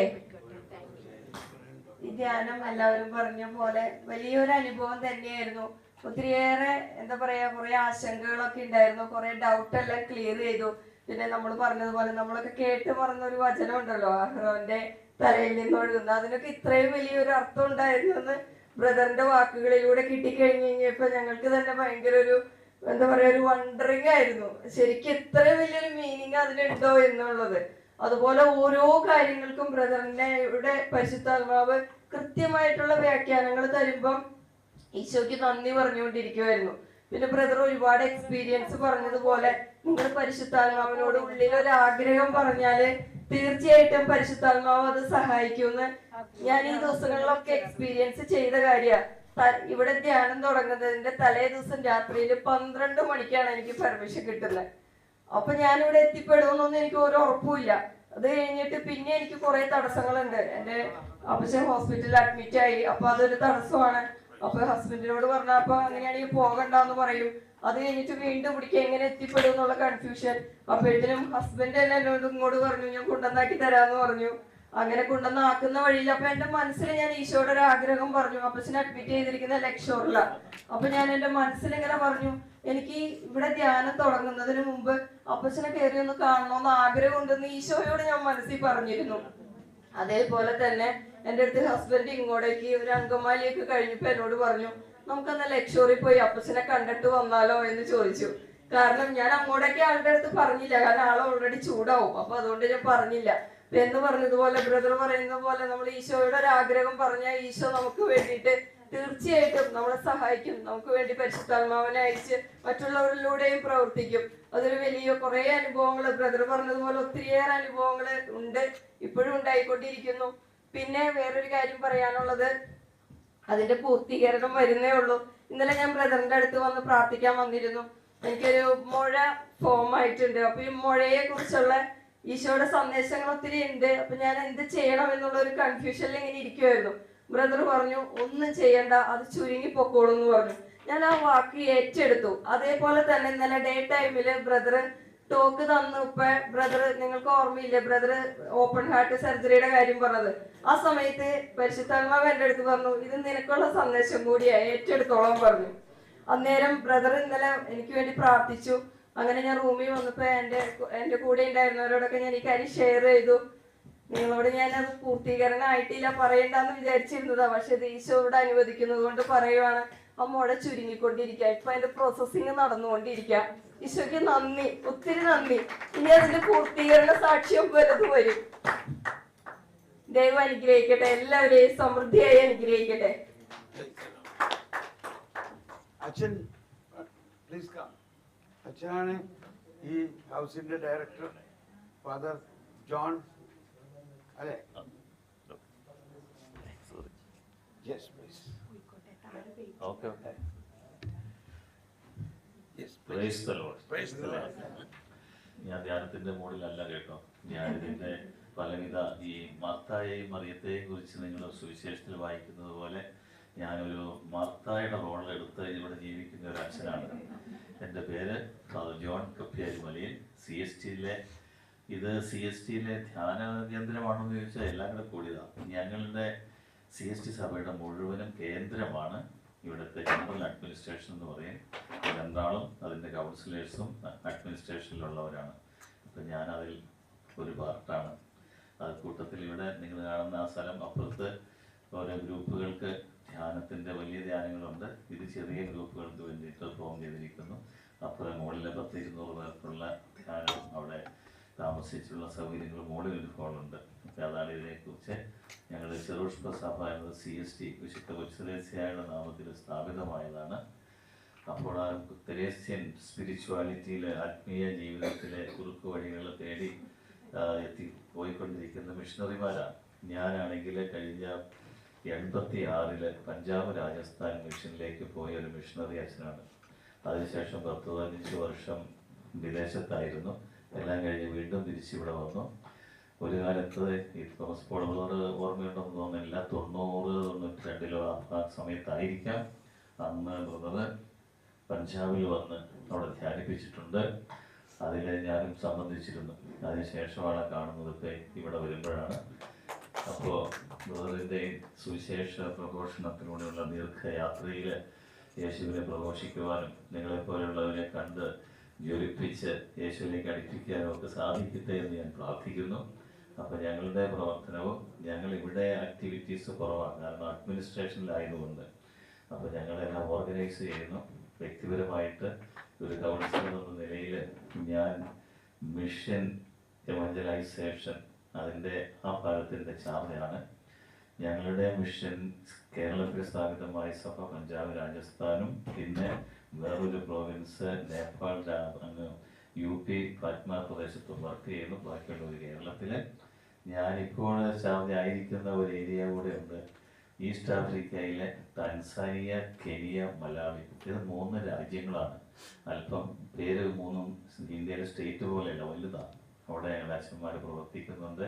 ഈ ധ്യാനം എല്ലാവരും പറഞ്ഞ പോലെ വലിയൊരു അനുഭവം തന്നെയായിരുന്നു. ഒത്തിരിയേറെ എന്താ പറയാ, കുറെ ആശങ്കകളൊക്കെ ഉണ്ടായിരുന്നു, കുറെ ഡൗട്ട് എല്ലാം ക്ലിയർ ചെയ്തു. പിന്നെ നമ്മൾ പറഞ്ഞതുപോലെ നമ്മളൊക്കെ കേട്ട് മറന്ന ഒരു വചനം ഉണ്ടല്ലോ, അഹ്റോന്റെ തലയിൽ നിന്ന് ഒഴുകുന്ന, അതിനൊക്കെ ഇത്രയും വലിയൊരു അർത്ഥം ഉണ്ടായിരുന്നു എന്ന് ബ്രദറിന്റെ വാക്കുകളിലൂടെ കിട്ടിക്കഴിഞ്ഞു കഴിഞ്ഞപ്പോ ഞങ്ങൾക്ക് തന്നെ ഭയങ്കര ഒരു എന്താ പറയാ, ഒരു വണ്ടറിങ് ആയിരുന്നു. ശരിക്കും ഇത്രയും വലിയൊരു മീനിങ് അതിനുണ്ടോ എന്നുള്ളത്. അതുപോലെ ഓരോ കാര്യങ്ങൾക്കും ബ്രദറിന്റെ ഇവിടെ പരിശുദ്ധാത്മാവ് കൃത്യമായിട്ടുള്ള വ്യാഖ്യാനങ്ങൾ തരുമ്പം ഈശോയ്ക്ക് നന്ദി പറഞ്ഞുകൊണ്ടിരിക്കുമായിരുന്നു. പിന്നെ ബ്രദർ ഒരുപാട് എക്സ്പീരിയൻസ് പറഞ്ഞതുപോലെ നിങ്ങൾ പരിശുദ്ധാത്മാവിനോട് ഉള്ളിലൊരു ആഗ്രഹം പറഞ്ഞാല് തീർച്ചയായിട്ടും പരിശുദ്ധാത്മാവ് അത് സഹായിക്കുമെന്ന് ഞാൻ ഈ ദിവസങ്ങളിലൊക്കെ എക്സ്പീരിയൻസ് ചെയ്ത കാര്യമാണ്. ഇവിടെ ധ്യാനം തുടങ്ങുന്നതിന്റെ തലേ ദിവസം രാത്രിയിൽ 12 മണിക്കാണ് എനിക്ക് പെർമിഷൻ കിട്ടുന്നത്. അപ്പൊ ഞാനിവിടെ എത്തിപ്പെടുമെന്നൊന്നും എനിക്ക് ഒരു ഉറപ്പുമില്ല. അത് കഴിഞ്ഞിട്ട് പിന്നെ എനിക്ക് കുറെ തടസ്സങ്ങളുണ്ട്. എന്റെ അപ്പച്ചൻ ഹോസ്പിറ്റലിൽ അഡ്മിറ്റ് ആയി. അപ്പൊ അതൊരു തടസ്സമാണ്. അപ്പൊ ഹസ്ബൻഡിനോട് പറഞ്ഞപ്പോ അങ്ങനെയാണെങ്കിൽ പോകണ്ടെന്ന് പറയും. അത് കഴിഞ്ഞിട്ട് വീണ്ടും പിടിക്കുക എങ്ങനെ എത്തിപ്പെടും എന്നുള്ള കൺഫ്യൂഷൻ. അപ്പോഴത്തേനും ഹസ്ബൻഡ് തന്നെ എന്നോട് ഇങ്ങോട്ട് പറഞ്ഞു, ഞാൻ കൊണ്ടുവന്നാക്കി തരാന്ന് പറഞ്ഞു. അങ്ങനെ കൊണ്ടുവന്നാക്കുന്ന വഴിയിൽ അപ്പൊ എന്റെ മനസ്സിൽ ഞാൻ ഈശോയുടെ ഒരു ആഗ്രഹം പറഞ്ഞു. അപ്പച്ചനെ അഡ്മിറ്റ് ചെയ്തിരിക്കുന്ന ലക്ഷോറില. അപ്പൊ ഞാൻ എന്റെ മനസ്സിൽ ഇങ്ങനെ പറഞ്ഞു, എനിക്ക് ഇവിടെ ധ്യാനം തുടങ്ങുന്നതിന് മുമ്പ് അപ്പച്ചനെ കയറി ഒന്ന് കാണണമെന്ന് ആഗ്രഹം ഉണ്ടെന്ന് ഈശോയോട് ഞാൻ മനസ്സിൽ പറഞ്ഞിരുന്നു. അതേപോലെ തന്നെ എൻ്റെ അടുത്ത് ഹസ്ബൻഡ് ഇങ്ങോട്ടേക്ക് ഒരു അങ്കമാലിയൊക്കെ കഴിഞ്ഞപ്പോ എന്നോട് പറഞ്ഞു, നമുക്കെന്നാ ലക്ഷോറിൽ പോയി അപ്പച്ചനെ കണ്ടിട്ട് വന്നാലോ എന്ന് ചോദിച്ചു. കാരണം ഞാൻ അങ്ങോട്ടേക്ക് ആളുടെ അടുത്ത് പറഞ്ഞില്ല, കാരണം ആൾ ഓൾറെഡി ചൂടാവും. അപ്പൊ അതുകൊണ്ട് ഞാൻ പറഞ്ഞില്ല. എന്ന് പറഞ്ഞതുപോലെ ബ്രദർ പറയുന്ന പോലെ നമ്മൾ ഈശോയുടെ ഒരു ആഗ്രഹം പറഞ്ഞാൽ ഈശോ നമുക്ക് വേണ്ടിയിട്ട് തീർച്ചയായിട്ടും നമ്മളെ സഹായിക്കും. നമുക്ക് വേണ്ടി പരിശുദ്ധാത്മാവിനെ അയച്ച് മറ്റുള്ളവരിലൂടെയും പ്രവർത്തിക്കും. അതൊരു വലിയ കുറെ അനുഭവങ്ങൾ ബ്രദർ പറഞ്ഞതുപോലെ ഒത്തിരിയേറെ അനുഭവങ്ങൾ ഉണ്ട്, ഇപ്പോഴും ഉണ്ടായിക്കൊണ്ടിരിക്കുന്നു. പിന്നെ വേറൊരു കാര്യം പറയാനുള്ളത്, അതിന്റെ പൂർത്തീകരണം വരുന്നേ ഉള്ളൂ. ഇന്നലെ ഞാൻ ബ്രദറിന്റെ അടുത്ത് വന്ന് പ്രാർത്ഥിക്കാൻ വന്നിരുന്നു. എനിക്കൊരു മുഴ ഫോം ആയിട്ടുണ്ട്. അപ്പൊ ഈ മുഴയെ കുറിച്ചുള്ള ഈശോയുടെ സന്ദേശങ്ങൾ ഒത്തിരി ഉണ്ട്. അപ്പൊ ഞാൻ എന്ത് ചെയ്യണം എന്നുള്ള ഒരു കൺഫ്യൂഷനിൽ ഇങ്ങനെ ഇരിക്കുമായിരുന്നു. ബ്രദർ പറഞ്ഞു, ഒന്നും ചെയ്യണ്ട, അത് ചുരുങ്ങി പൊക്കോളൂ എന്ന് പറഞ്ഞു. ഞാൻ ആ വാക്ക് ഏറ്റെടുത്തു. അതേപോലെ തന്നെ ഇന്നലെ ഡേ ടൈമില് ബ്രദർ ടോക്ക് തന്നു. ഇപ്പൊ ബ്രദർ, നിങ്ങൾക്ക് ഓർമ്മയില്ലേ ബ്രദർ ഓപ്പൺ ഹാർട്ട് സർജറിയുടെ കാര്യം പറഞ്ഞത്? ആ സമയത്ത് പരിശുദ്ധാത്മാവ് എൻ്റെ അടുത്ത് പറഞ്ഞു, ഇത് നിനക്കുള്ള സന്ദേശം കൂടിയാ, ഏറ്റെടുത്തോളം പറഞ്ഞു. അന്നേരം ബ്രദർ ഇന്നലെ എനിക്ക് വേണ്ടി പ്രാർത്ഥിച്ചു. അങ്ങനെ ഞാൻ റൂമിൽ വന്നപ്പോ എന്റെ കൂടെ ഉണ്ടായിരുന്നവരോടൊക്കെ ഞാൻ ഈ കാര്യം ഷെയർ ചെയ്തു. നിങ്ങളോട് ഞാൻ അത് പൂർത്തീകരണം ആയിട്ടില്ല, പറയണ്ടെന്ന് വിചാരിച്ചിരുന്നതാ. പക്ഷെ ഇത് ഈശോയോട് അനുവദിക്കുന്നത് കൊണ്ട് പറയുവാണ്. ആ മുഴ ചുരുങ്ങിക്കൊണ്ടിരിക്കുക. ഇപ്പൊ അതിന്റെ പ്രോസസ്സിങ് നടന്നുകൊണ്ടിരിക്കുക. ഈശോയ്ക്ക് നന്ദി, ഒത്തിരി നന്ദി. ഇനി അതിന്റെ പൂർത്തീകരണ സാക്ഷ്യം വലുത് വരും. ദൈവം അനുഗ്രഹിക്കട്ടെ, എല്ലാവരെയും സമൃദ്ധിയായി അനുഗ്രഹിക്കട്ടെ. അച്ഛൻ പ്ലീസ് കം. അച്ഛനാണ് ഈ ഹൗസിന്റെ ഡയറക്ടർ, ഫാദർ ജോൺ അല്ലേ? Yes please. Okay okay. Price the Lord. Price the Lord. ഞാൻ ധ്യാനത്തിന്റെ മോഡിലല്ല കേട്ടോ. ഞാനിതിന്റെ പലവിധ ഈ മർത്തായെയും മറിയത്തെയും കുറിച്ച് നിങ്ങൾ സുവിശേഷത്തിൽ വായിക്കുന്നത് പോലെ ഞാനൊരു മർത്തായുടെ റോളെടുത്ത് ഇവിടെ ജീവിക്കുന്ന ഒരു അച്ഛനാണ്. എൻ്റെ പേര് ഫാദർ ജോൺ കപ്പ്യാരി മലയിൽ. ഇത് CST ധ്യാന കേന്ദ്രമാണെന്ന് ചോദിച്ചാൽ എല്ലാം കൂടെ കൂടിയതാണ്. ഞങ്ങളുടെ CST സഭയുടെ മുഴുവനും കേന്ദ്രമാണ് ഇവിടുത്തെ ജനറൽ അഡ്മിനിസ്ട്രേഷൻ എന്ന് പറയും. രണ്ടാളും അതിൻ്റെ കൗൺസിലേഴ്സും അഡ്മിനിസ്ട്രേഷനിലുള്ളവരാണ്. അപ്പം ഞാനതിൽ ഒരു പാർട്ടാണ്. അത് കൂട്ടത്തിൽ ഇവിടെ നിങ്ങൾ കാണുന്ന ആ സ്ഥലം അപ്പുറത്ത് ഓരോ ഗ്രൂപ്പുകൾക്ക് ധ്യാനത്തിൻ്റെ വലിയ ധ്യാനങ്ങളുണ്ട്. ഇത് ചെറിയ ഗ്രൂപ്പുകൾക്ക് വേണ്ടിയിട്ട് ഫോം ചെയ്തിരിക്കുന്നു. അപ്പുറം മുകളിലെ 10-200 പേർക്കുള്ള ധ്യാനം, അവിടെ താമസിച്ചുള്ള സൗകര്യങ്ങൾ, മുകളിൽ ഒരു ഹോളുണ്ട്. അതാണ് ഇതിനെക്കുറിച്ച് ഞങ്ങൾ ചെറുഷ്പ സഭ എന്നത് CST വിശുദ്ധ കൊച്ചുത്രേസ്യയുടെ നാമത്തിൽ സ്ഥാപിതമായതാണ്. അപ്പോൾ ആ തെരേസ്യൻ സ്പിരിച്വാലിറ്റിയിലെ ആത്മീയ ജീവിതത്തിലെ കുറുക്കു വഴികൾ തേടി പോയിക്കൊണ്ടിരിക്കുന്ന മിഷണറിമാരാണ്. ഞാനാണെങ്കിൽ കഴിഞ്ഞ 86 പഞ്ചാബ് രാജസ്ഥാൻ മിഷനിലേക്ക് പോയ ഒരു മിഷണറി അച്ഛനാണ്. അതിനുശേഷം 10-15 വർഷം വിദേശത്തായിരുന്നു. എല്ലാം കഴിഞ്ഞ് വീണ്ടും തിരിച്ചിവിടെ വന്നു. ഒരു കാലത്ത് ഈ തോമസ് പോൾ ബ്രദർ ഓർമ്മയുണ്ടെന്ന് തോന്നുന്നില്ല, 90-92 ആ സമയത്തായിരിക്കാം. അന്ന് ബ്രദർ പഞ്ചാബിൽ വന്ന് അവിടെ ധ്യാനിപ്പിച്ചിട്ടുണ്ട്. അതിൽ ഞാനും സംബന്ധിച്ചിരുന്നു. അതിനുശേഷമാണ് കാണുന്നത് ഇപ്പം ഇവിടെ വരുമ്പോഴാണ്. അപ്പോൾ ബ്രദറിൻ്റെ സുവിശേഷ പ്രഘോഷണത്തിലൂടെയുള്ള ദീർഘയാത്രയിൽ യേശുവിനെ പ്രഘോഷിക്കുവാനും നിങ്ങളെപ്പോലുള്ളവരെ കണ്ട് ജ്വലിപ്പിച്ച് യേശുവിലേക്ക് അടുപ്പിക്കാനും ഒക്കെ സാധിക്കട്ടെ എന്ന് ഞാൻ പ്രാർത്ഥിക്കുന്നു. അപ്പോൾ ഞങ്ങളുടെ പ്രവർത്തനവും, ഞങ്ങളിവിടെ ആക്ടിവിറ്റീസ് കുറവാണ്, കാരണം അഡ്മിനിസ്ട്രേഷനിലായതുകൊണ്ട്. അപ്പോൾ ഞങ്ങളെല്ലാം ഓർഗനൈസ് ചെയ്യുന്നു. വ്യക്തിപരമായിട്ട് ഒരു കൗൺസിലർ എന്ന നിലയിൽ ഞാൻ മിഷൻ എവഞ്ചലൈസേഷൻ അതിൻ്റെ ആ ഭാഗത്തിൻ്റെ ചാർജാണ്. ഞങ്ങളുടെ മിഷൻ കേരളത്തിൽ സ്ഥാപിതമായ സഭ പഞ്ചാബ് രാജസ്ഥാനും പിന്നെ വേറൊരു പ്രോവിൻസ് നേപ്പാൾ അങ്ങ് UP പത്മ പ്രദേശത്തും വർക്ക് ചെയ്യുന്നു. ബാക്കിയുള്ള ഒരു കേരളത്തിൽ. ഞാനിപ്പോൾ ചാർജ് ആയിരിക്കുന്ന ഒരു ഏരിയ കൂടെ ഉണ്ട്. ഈസ്റ്റ് ആഫ്രിക്കയിലെ ടാൻസാനിയ, കെനിയ, മലാവി. ഇത് 3 രാജ്യങ്ങളാണ്. അല്പം പേര് 3 ഇന്ത്യയിലെ സ്റ്റേറ്റ് പോലെയല്ല, വലുതാണ്. അവിടെ ഞങ്ങളുടെ അച്ഛന്മാർ പ്രവർത്തിക്കുന്നുണ്ട്.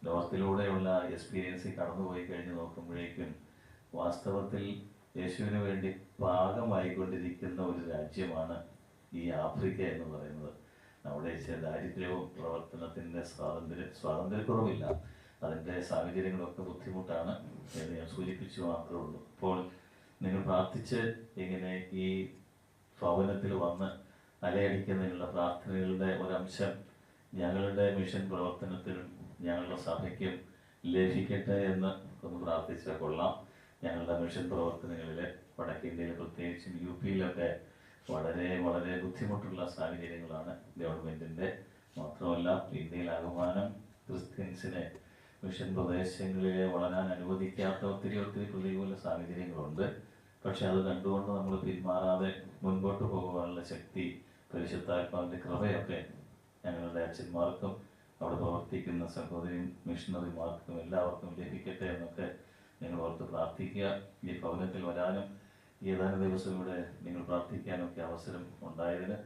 നോർത്തിലൂടെയുള്ള എക്സ്പീരിയൻസിൽ കടന്നുപോയി കഴിഞ്ഞ് നോക്കുമ്പോഴേക്കും വാസ്തവത്തിൽ യേശുവിന് വേണ്ടി പാകമായിക്കൊണ്ടിരിക്കുന്ന ഒരു രാജ്യമാണ് ഈ ആഫ്രിക്ക എന്ന് പറയുന്നത്. അവിടെ ദാരിദ്ര്യവും പ്രവർത്തനത്തിൻ്റെ സ്വാതന്ത്ര്യക്കുറവില്ല. അതിൻ്റെ സാഹചര്യങ്ങളൊക്കെ ബുദ്ധിമുട്ടാണ് എന്ന് ഞാൻ സൂചിപ്പിച്ചു മാത്രമേ ഉള്ളൂ. അപ്പോൾ നിങ്ങൾ പ്രാർത്ഥിച്ച് ഇങ്ങനെ ഈ ഭവനത്തിൽ വന്ന് അലയടിക്കുന്നതിനുള്ള പ്രാർത്ഥനകളുടെ ഒരംശം ഞങ്ങളുടെ മിഷൻ പ്രവർത്തനത്തിനും ഞങ്ങളുടെ സഭയ്ക്കും ലഭിക്കട്ടെ എന്ന് ഒന്ന് പ്രാർത്ഥിച്ചാൽ കൊള്ളാം. ഞങ്ങളുടെ മിഷൻ പ്രവർത്തനങ്ങളിൽ വടക്കേന്ത്യയിൽ പ്രത്യേകിച്ചും UPയിലൊക്കെ വളരെ വളരെ ബുദ്ധിമുട്ടുള്ള സാഹചര്യങ്ങളാണ് ഗവൺമെൻറ്റിൻ്റെ. മാത്രമല്ല ഇന്ത്യയിലാകമാനം ക്രിസ്ത്യൻസിനെ മിഷൻ പ്രദേശങ്ങളിൽ വളരാൻ അനുവദിക്കാത്ത ഒത്തിരി പ്രതികൂല സാഹചര്യങ്ങളുണ്ട്. പക്ഷെ അത് കണ്ടുകൊണ്ട് നമ്മൾ പിന്മാറാതെ മുൻപോട്ട് പോകുവാനുള്ള ശക്തി, പരിശുദ്ധാത്മാവിൻ്റെ കൃപയൊക്കെ ഞങ്ങളുടെ അച്ഛന്മാർക്കും അവിടെ പ്രവർത്തിക്കുന്ന സഹോദരി മിഷണറിമാർക്കും എല്ലാവർക്കും ലഭിക്കട്ടെ എന്നൊക്കെ നിങ്ങൾ ഓർത്ത് പ്രാർത്ഥിക്കുക. ഈ ഭവനത്തിൽ വരാനും ഏതാനും ദിവസം ഇവിടെ നിങ്ങൾ പ്രാർത്ഥിക്കാനൊക്കെ അവസരം ഉണ്ടായതിന്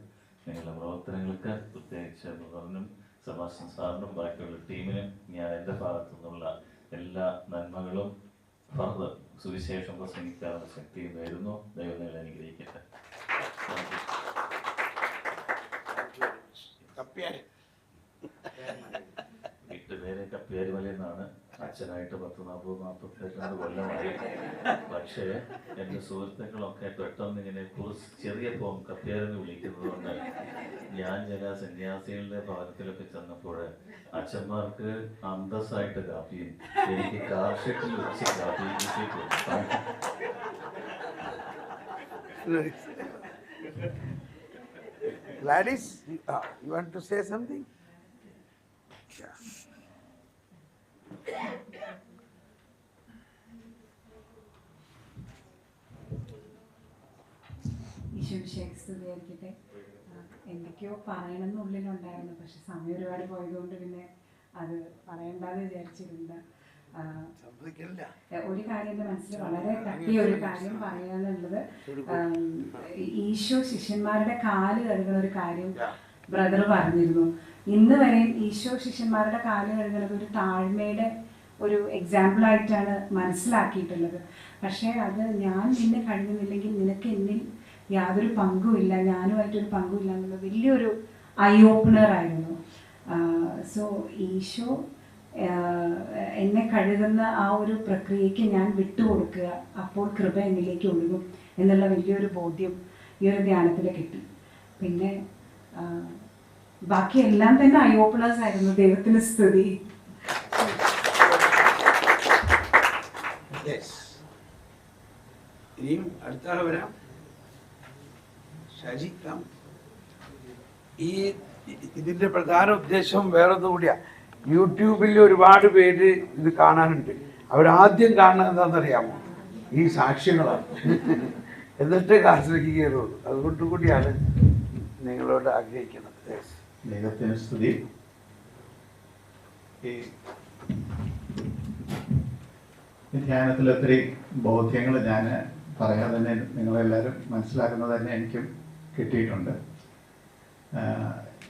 നിങ്ങളുടെ പ്രവർത്തനങ്ങൾക്ക് പ്രത്യേകിച്ച് ബ്രദറിനും സെബാസ്റ്റ്യൻ സാറിനും ബാക്കിയുള്ള ടീമിനും ഞാൻ എൻ്റെ ഭാഗത്തു നിന്നുള്ള എല്ലാ നന്മകളും ഫർദർ സുവിശേഷം പ്രസംഗിക്കാനുള്ള ശക്തിയും നേരുന്നു. ദൈവം നിങ്ങളെ അനുഗ്രഹിക്കട്ടെ. വീട്ടുപേര് കപ്പ്യാരിമല എന്നാണ്. അച്ഛനായിട്ട് 40-42 കൊല്ലമായി. പക്ഷേ എൻ്റെ സുഹൃത്തുക്കളൊക്കെ പെട്ടെന്ന് ഇങ്ങനെ ചെറിയ ഫോം കപ്പ്യാരെന്ന് വിളിക്കുന്നത് കൊണ്ട് ഞാൻ ചില സന്യാസികളുടെ ഭവനത്തിലൊക്കെ ചെന്നപ്പോൾ അച്ഛന്മാർക്ക് അന്തസ്സായിട്ട് കാപ്പിയും എനിക്ക് കാർഷെറ്റിൽ വെച്ച് കാപ്പി Gladys, you want to say something? Yeah. ഈശോയ്ക്ക് എന്തൊക്കെയോ പറയണമെന്നുള്ളിലുണ്ടായിരുന്നു. പക്ഷെ സമയം ഒരുപാട് പോയതുകൊണ്ട് പിന്നെ അത് പറയണ്ടെന്ന് വിചാരിച്ചിരുന്നു. ഒരു കാര്യം എൻ്റെ മനസ്സിൽ വളരെ തട്ടിയ ഒരു കാര്യം പറയാനുള്ളത്, ഈശോ ശിഷ്യന്മാരുടെ കാല് കഴുകുന്ന ഒരു കാര്യം ബ്രദർ പറഞ്ഞിരുന്നു. ഇന്ന് വരെയും ഈശോ ശിഷ്യന്മാരുടെ കാല് കഴുകുന്നത് ഒരു താഴ്മയുടെ ഒരു എക്സാമ്പിളായിട്ടാണ് മനസ്സിലാക്കിയിട്ടുള്ളത്. പക്ഷേ അത് ഞാൻ നിന്നെ കഴുകുന്നില്ലെങ്കിൽ നിനക്ക് എന്നിൽ യാതൊരു പങ്കുമില്ല, ഞാനുമായിട്ടൊരു പങ്കുമില്ല എന്നുള്ളത് വലിയൊരു ഐ ഓപ്പണറായിരുന്നു. സോ ഈശോ എന്നെ കഴുകുന്ന ആ ഒരു പ്രക്രിയയ്ക്ക് ഞാൻ വിട്ടുകൊടുക്കുക, അപ്പോൾ കൃപ എന്നിലേക്ക് ഒഴുകും എന്നുള്ള വലിയൊരു ബോധ്യം ഈ ഒരു ധ്യാനത്തിൽ കിട്ടി. പിന്നെ ബാക്കി എല്ലാം തന്നെ ഐ ഓപ്പണേഴ്സ് ആയിരുന്നു. ദൈവത്തിന് സ്തുതി. ഇനിയും അടുത്ത ആൾ വരാം. ഷജിക്കാം. ഇതിന്റെ പ്രധാന ഉദ്ദേശം വേറൊന്നും കൂടിയാ. യൂട്യൂബിൽ ഒരുപാട് പേര് ഇത് കാണാനുണ്ട്. അവരാദ്യം കാണുന്നത് എന്താണെന്നറിയാമോ? ഈ സാക്ഷ്യങ്ങളാണ്. എന്നിട്ട് ക്ലാസ്സിലേക്ക് കയറുള്ളൂ. അതുകൊണ്ട് കൂടിയാണ് നിങ്ങളോട് ആഗ്രഹിക്കുന്നത്. ദൈവത്തിന് സ്തുതി. ഈ ധ്യാനത്തിൽ ഒത്തിരി ബോധ്യങ്ങൾ ഞാൻ പറയാതെ തന്നെ നിങ്ങളെല്ലാവരും മനസ്സിലാക്കുന്നത് തന്നെ എനിക്കും കിട്ടിയിട്ടുണ്ട്.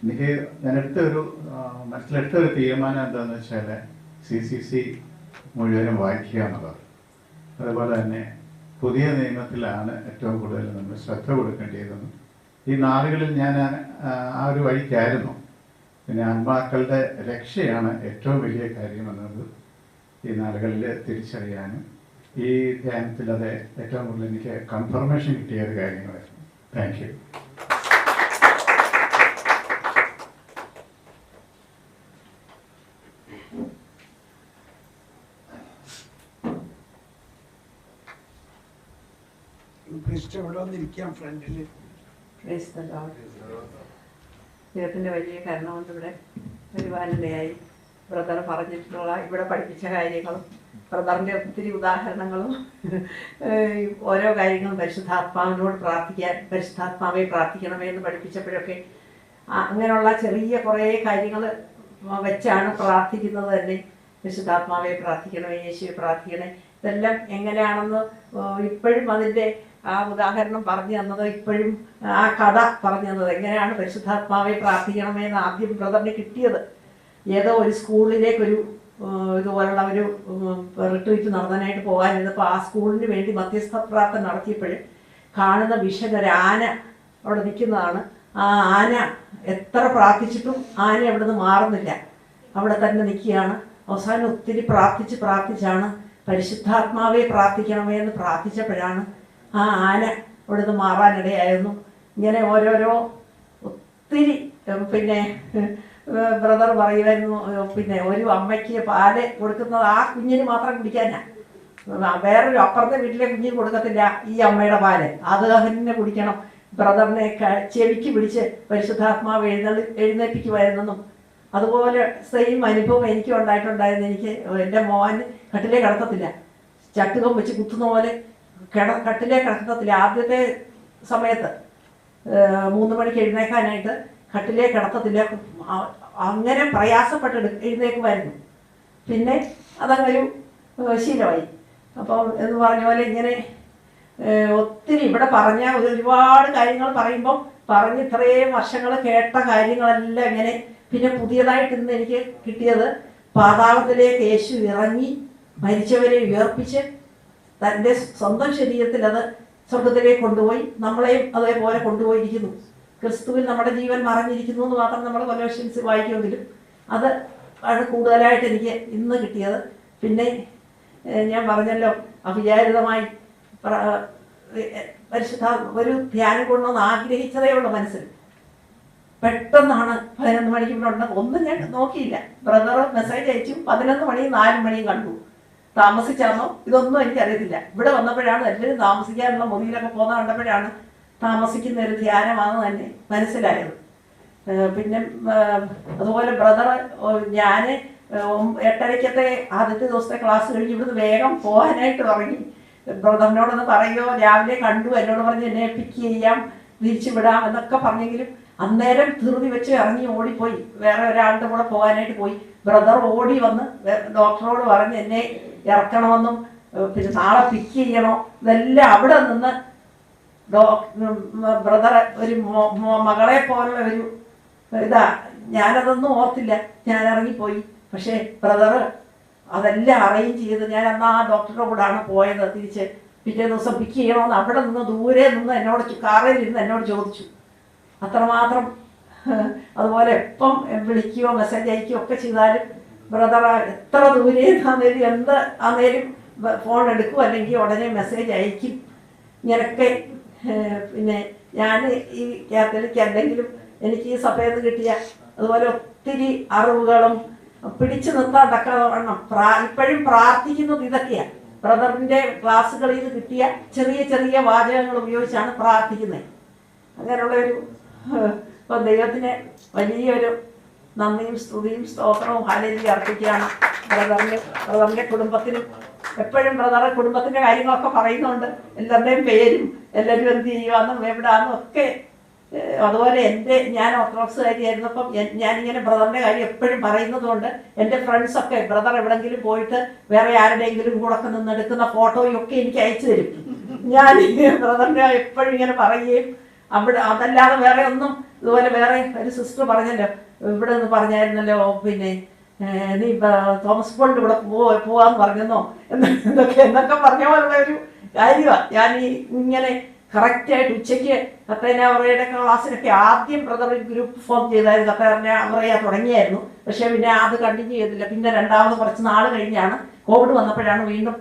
എനിക്ക് മനസ്സിലെടുത്തൊരു തീരുമാനം എന്താണെന്ന് വെച്ചാൽ CCC മുഴുവനും വായിക്കുക എന്നുള്ളത്. അതുപോലെ തന്നെ പുതിയ നിയമത്തിലാണ് ഏറ്റവും കൂടുതൽ നമ്മൾ ശ്രദ്ധ കൊടുക്കേണ്ടതെന്നും ഈ നാളുകളിൽ ഞാൻ ആ ഒരു വഴിക്കായിരുന്നു. പിന്നെ ആത്മാക്കളുടെ രക്ഷയാണ് ഏറ്റവും വലിയ കാര്യമെന്നത് ഈ നാളുകളിൽ തിരിച്ചറിയാനും ഈ ധ്യാനത്തിൽ അത് ഏറ്റവും കൂടുതൽ എനിക്ക് കൺഫർമേഷൻ കിട്ടിയ ഒരു കാര്യങ്ങളായിരുന്നു. Thank you. ഇവിടെ വന്നിരിക്കാം ഫ്രണ്ടിൽ. ദൈവത്തിൻ്റെ വലിയ കരുണ കൊണ്ട് ഇവിടെ വരുവാനിടയായി. ബ്രദർ പറഞ്ഞിട്ടുള്ള ഇവിടെ പഠിപ്പിച്ച കാര്യങ്ങളും ബ്രദറിൻ്റെ ഒത്തിരി ഉദാഹരണങ്ങളും ഓരോ കാര്യങ്ങളും പരിശുദ്ധാത്മാവിനോട് പരിശുദ്ധാത്മാവെ പ്രാർത്ഥിക്കണമേ എന്ന് പഠിപ്പിച്ചപ്പോഴൊക്കെ അങ്ങനെയുള്ള ചെറിയ കുറേ കാര്യങ്ങൾ വെച്ചാണ് പ്രാർത്ഥിക്കുന്നത് തന്നെ. പരിശുദ്ധാത്മാവെ പ്രാർത്ഥിക്കണമേ, യേശുവെ പ്രാർത്ഥിക്കണേ. ഇതെല്ലാം എങ്ങനെയാണെന്ന് ഇപ്പോഴും അതിൻ്റെ ആ ഉദാഹരണം പറഞ്ഞു തന്നത്, ഇപ്പോഴും ആ കഥ പറഞ്ഞു തന്നത് എങ്ങനെയാണ് പരിശുദ്ധാത്മാവെ പ്രാർത്ഥിക്കണമെന്ന് ആദ്യം ബ്രദറിന് കിട്ടിയത്. ഏതോ ഒരു സ്കൂളിലേക്കൊരു ഇതുപോലുള്ള ഒരു റിട്രീറ്റ് നടത്താനായിട്ട് പോകാനിരുന്നപ്പോൾ ആ സ്കൂളിന് വേണ്ടി മധ്യസ്ഥ പ്രാർത്ഥന നടത്തിയപ്പോൾ കാണുന്ന വിഷൻ ഒരു ആന അവിടെ നിൽക്കുന്നതാണ്. ആ ആന എത്ര പ്രാർത്ഥിച്ചിട്ടും ആന അവിടെ നിന്ന് മാറുന്നില്ല, അവിടെ തന്നെ നിൽക്കുകയാണ്. അവസാനം ഒത്തിരി പ്രാർത്ഥിച്ചാണ് പരിശുദ്ധാത്മാവെ പ്രാർത്ഥിക്കണമേ എന്ന് പ്രാർത്ഥിച്ചപ്പോഴാണ് ആ ആന അവിടെ നിന്ന് മാറാനിടയായിരുന്നു. ഇങ്ങനെ ഓരോരോ ഒത്തിരി പിന്നെ ബ്രദർ പറയുമായിരുന്നു, പിന്നെ ഒരു അമ്മയ്ക്ക് പാല് കൊടുക്കുന്നത് ആ കുഞ്ഞിന് മാത്രം കുടിക്കാനാ, വേറൊരു അപ്പുറത്തെ വീട്ടിലെ കുഞ്ഞിന് കൊടുക്കത്തില്ല ഈ അമ്മയുടെ പാല്, അത് തന്നെ കുടിക്കണം. ബ്രദറിനെ ചെവിക്ക് പിടിച്ച് പരിശുദ്ധാത്മാവ് എഴുന്നേൽപ്പിക്കുമായിരുന്നെന്നും അതുപോലെ സെയിം അനുഭവം എനിക്കും ഉണ്ടായിട്ടുണ്ടായിരുന്നു. എനിക്ക് എൻ്റെ മോൻ കട്ടിലേ കിടത്തത്തില്ല, ചട്ടുകം വെച്ച് കുത്തുന്ന പോലെ കട്ടിലേ കിടത്തത്തില്ല. ആദ്യത്തെ സമയത്ത് 3 മണിക്ക് എഴുന്നേക്കാനായിട്ട് കട്ടിലേ കിടത്തത്തില്ല, അങ്ങനെ പ്രയാസപ്പെട്ട് എഴുന്നേക്കുമായിരുന്നു. പിന്നെ അതങ്ങൊരു ശീലമായി. അപ്പം എന്ന് പറഞ്ഞ പോലെ ഇങ്ങനെ ഒത്തിരി ഇവിടെ പറഞ്ഞ ഒരുപാട് കാര്യങ്ങൾ പറയുമ്പം പറഞ്ഞ് ഇത്രയും വർഷങ്ങൾ കേട്ട കാര്യങ്ങളെല്ലാം ഇങ്ങനെ. പിന്നെ പുതിയതായിട്ട് ഇന്ന് എനിക്ക് കിട്ടിയത് പാതാളത്തിലേക്ക് യേശു ഇറങ്ങി മരിച്ചവരെ ഉയർപ്പിച്ച് തൻ്റെ സ്വന്തം ശരീരത്തിൽ അത് സ്വർഗത്തിലേക്ക് കൊണ്ടുപോയി നമ്മളെയും അതേപോലെ കൊണ്ടുപോയിരിക്കുന്നു. ക്രിസ്തുവിൽ നമ്മുടെ ജീവൻ മറഞ്ഞിരിക്കുന്നു എന്ന് മാത്രം നമ്മൾ കൊലോഷ്യൻസ് വായിക്കുമെങ്കിലും അത് ആണ് കൂടുതലായിട്ട് എനിക്ക് ഇന്ന് കിട്ടിയത്. പിന്നെ ഞാൻ പറഞ്ഞല്ലോ അവിചാരിതമായി പരിശുദ്ധ ഒരു ധ്യാനം കൊണ്ടൊന്ന് ആഗ്രഹിച്ചതേ ഉള്ളൂ മനസ്സിൽ. പെട്ടെന്നാണ് 11 മണിക്ക് ഇവിടെ ഉണ്ട്, ഒന്നും ഞാൻ നോക്കിയില്ല. ബ്രദർ മെസ്സേജ് അയച്ചു, 11 മണിയും 4 മണിയും കണ്ടു. താമസിച്ചാന്നോ ഇതൊന്നും എനിക്കറിയത്തില്ല. ഇവിടെ വന്നപ്പോഴാണ് എല്ലാവരും താമസിക്കാനുള്ള മുറിയിലൊക്കെ പോകുന്ന കണ്ടപ്പോഴാണ് താമസിക്കുന്ന ഒരു ധ്യാനമാണെന്ന് തന്നെ മനസ്സിലായത്. പിന്നെ അതുപോലെ ബ്രദർ ഞാൻ 8:30 ആദ്യത്തെ ദിവസത്തെ ക്ലാസ് കഴിഞ്ഞ് ഇവിടുന്ന് വേഗം പോകാനായിട്ട് തുടങ്ങി. ബ്രദറിനോടൊന്ന് പറയുമോ, രാവിലെ കണ്ടു, എന്നോട് പറഞ്ഞ് എന്നെ പിക്ക് ചെയ്യാം, തിരിച്ചു വിടാം എന്നൊക്കെ പറഞ്ഞെങ്കിലും അന്നേരം ധൃതി വെച്ച് ഇറങ്ങി ഓടിപ്പോയി. വേറെ ഒരാളുടെ കൂടെ പോകാനായിട്ട് പോയി. ബ്രദർ ഓടി വന്ന് ഡോക്ടറോട് പറഞ്ഞ് എന്നെ ഇറക്കണമെന്നും പിന്നെ നാളെ പിക്ക് ചെയ്യണോ, ഇതെല്ലാം അവിടെ നിന്ന് ബ്രദർ ഒരു മകളെ പോലുള്ള ഒരു ഇതാ. ഞാനതൊന്നും ഓർത്തില്ല, ഞാൻ ഇറങ്ങിപ്പോയി. പക്ഷേ ബ്രദർ അതെല്ലാം അറേഞ്ച് ചെയ്ത് ഞാൻ അന്ന് ആ ഡോക്ടറുടെ കൂടാണ് പോയത്. തിരിച്ച് പിറ്റേ ദിവസം പിക്ക് ചെയ്യണമെന്ന് അവിടെ നിന്ന് ദൂരെ നിന്ന് എന്നോട് കാറിൽ ഇരുന്ന് എന്നോട് ചോദിച്ചു. അത്രമാത്രം. അതുപോലെ എപ്പം വിളിക്കുകയോ മെസ്സേജ് അയക്കുകയോ ഒക്കെ ചെയ്താലും ബ്രദർ എത്ര ദൂരെ ആന്നേലും എന്ത് ആന്നേലും ഫോൺ എടുക്കും, അല്ലെങ്കിൽ ഉടനെ മെസ്സേജ് അയക്കും. ഇങ്ങനെയൊക്കെ പിന്നെ ഞാൻ ഈ കാത്തലിക് എന്തെങ്കിലും എനിക്ക് ഈ സഭയിൽ നിന്ന് കിട്ടിയ അതുപോലെ ഒത്തിരി അറിവുകളും പിടിച്ചു നിർത്താൻ തക്കവണ്ണം ഇപ്പോഴും പ്രാർത്ഥിക്കുന്നത് ഇതൊക്കെയാണ്. ബ്രദറിൻ്റെ ക്ലാസ്സുകളിൽ നിന്ന് കിട്ടിയ ചെറിയ ചെറിയ വാചകങ്ങൾ ഉപയോഗിച്ചാണ് പ്രാർത്ഥിക്കുന്നത്. അങ്ങനെയുള്ളൊരു ഇപ്പം ദൈവത്തിന് വലിയൊരു നന്ദിയും സ്തുതിയും സ്തോത്രവും ഹല്ലേലൂയ അർപ്പിക്കുകയാണ്. ബ്രദറിൻ്റെ കുടുംബത്തിനും എപ്പോഴും ബ്രദറുടെ കുടുംബത്തിൻ്റെ കാര്യങ്ങളൊക്കെ പറയുന്നുണ്ട്. എല്ലാവരുടെയും പേരും എല്ലാവരും എന്ത് ചെയ്യുവാന്നും എവിടാന്നും ഒക്കെ. അതുപോലെ ഞാൻ ഓർത്തഡോക്സുകാരിയായിരുന്നപ്പം ഞാനിങ്ങനെ ബ്രദറിൻ്റെ കാര്യം എപ്പോഴും പറയുന്നത് കൊണ്ട് എൻ്റെ ഫ്രണ്ട്സൊക്കെ ബ്രദർ എവിടെയെങ്കിലും പോയിട്ട് വേറെ ആരുടെയെങ്കിലും കൂടെ ഒക്കെ നിന്നെടുക്കുന്ന ഫോട്ടോയും ഒക്കെ എനിക്ക് അയച്ചു തരും. ഞാൻ ബ്രദറിൻ്റെ എപ്പോഴും ഇങ്ങനെ പറയുകയും അവിടെ അതല്ലാതെ വേറെ ഒന്നും. ഇതുപോലെ വേറെ ഒരു സിസ്റ്റർ പറഞ്ഞല്ലോ, ഇവിടെ നിന്ന് പറഞ്ഞായിരുന്നല്ലോ, പിന്നെ നീ തോമസ് പോളിൻ്റെ ഇവിടെ പോവാന്ന് പറഞ്ഞെന്നോ എന്നൊക്കെ പറഞ്ഞ പോലുള്ള ഒരു കാര്യമാണ്. ഞാൻ ഇങ്ങനെ കറക്റ്റായിട്ട് ഉച്ചയ്ക്ക് കത്തേനാവറയുടെ ക്ലാസ്സിനൊക്കെ ആദ്യം ബ്രദർ ഗ്രൂപ്പ് ഫോം ചെയ്തായിരുന്നു. കത്തേനാവറയ തുടങ്ങിയായിരുന്നു. പക്ഷേ പിന്നെ അത് കണ്ടിന്യൂ ചെയ്തില്ല. പിന്നെ രണ്ടാമത് കുറച്ച് നാൾ കഴിഞ്ഞാണ് കോവിഡ് വന്നപ്പോഴാണ് വീണ്ടും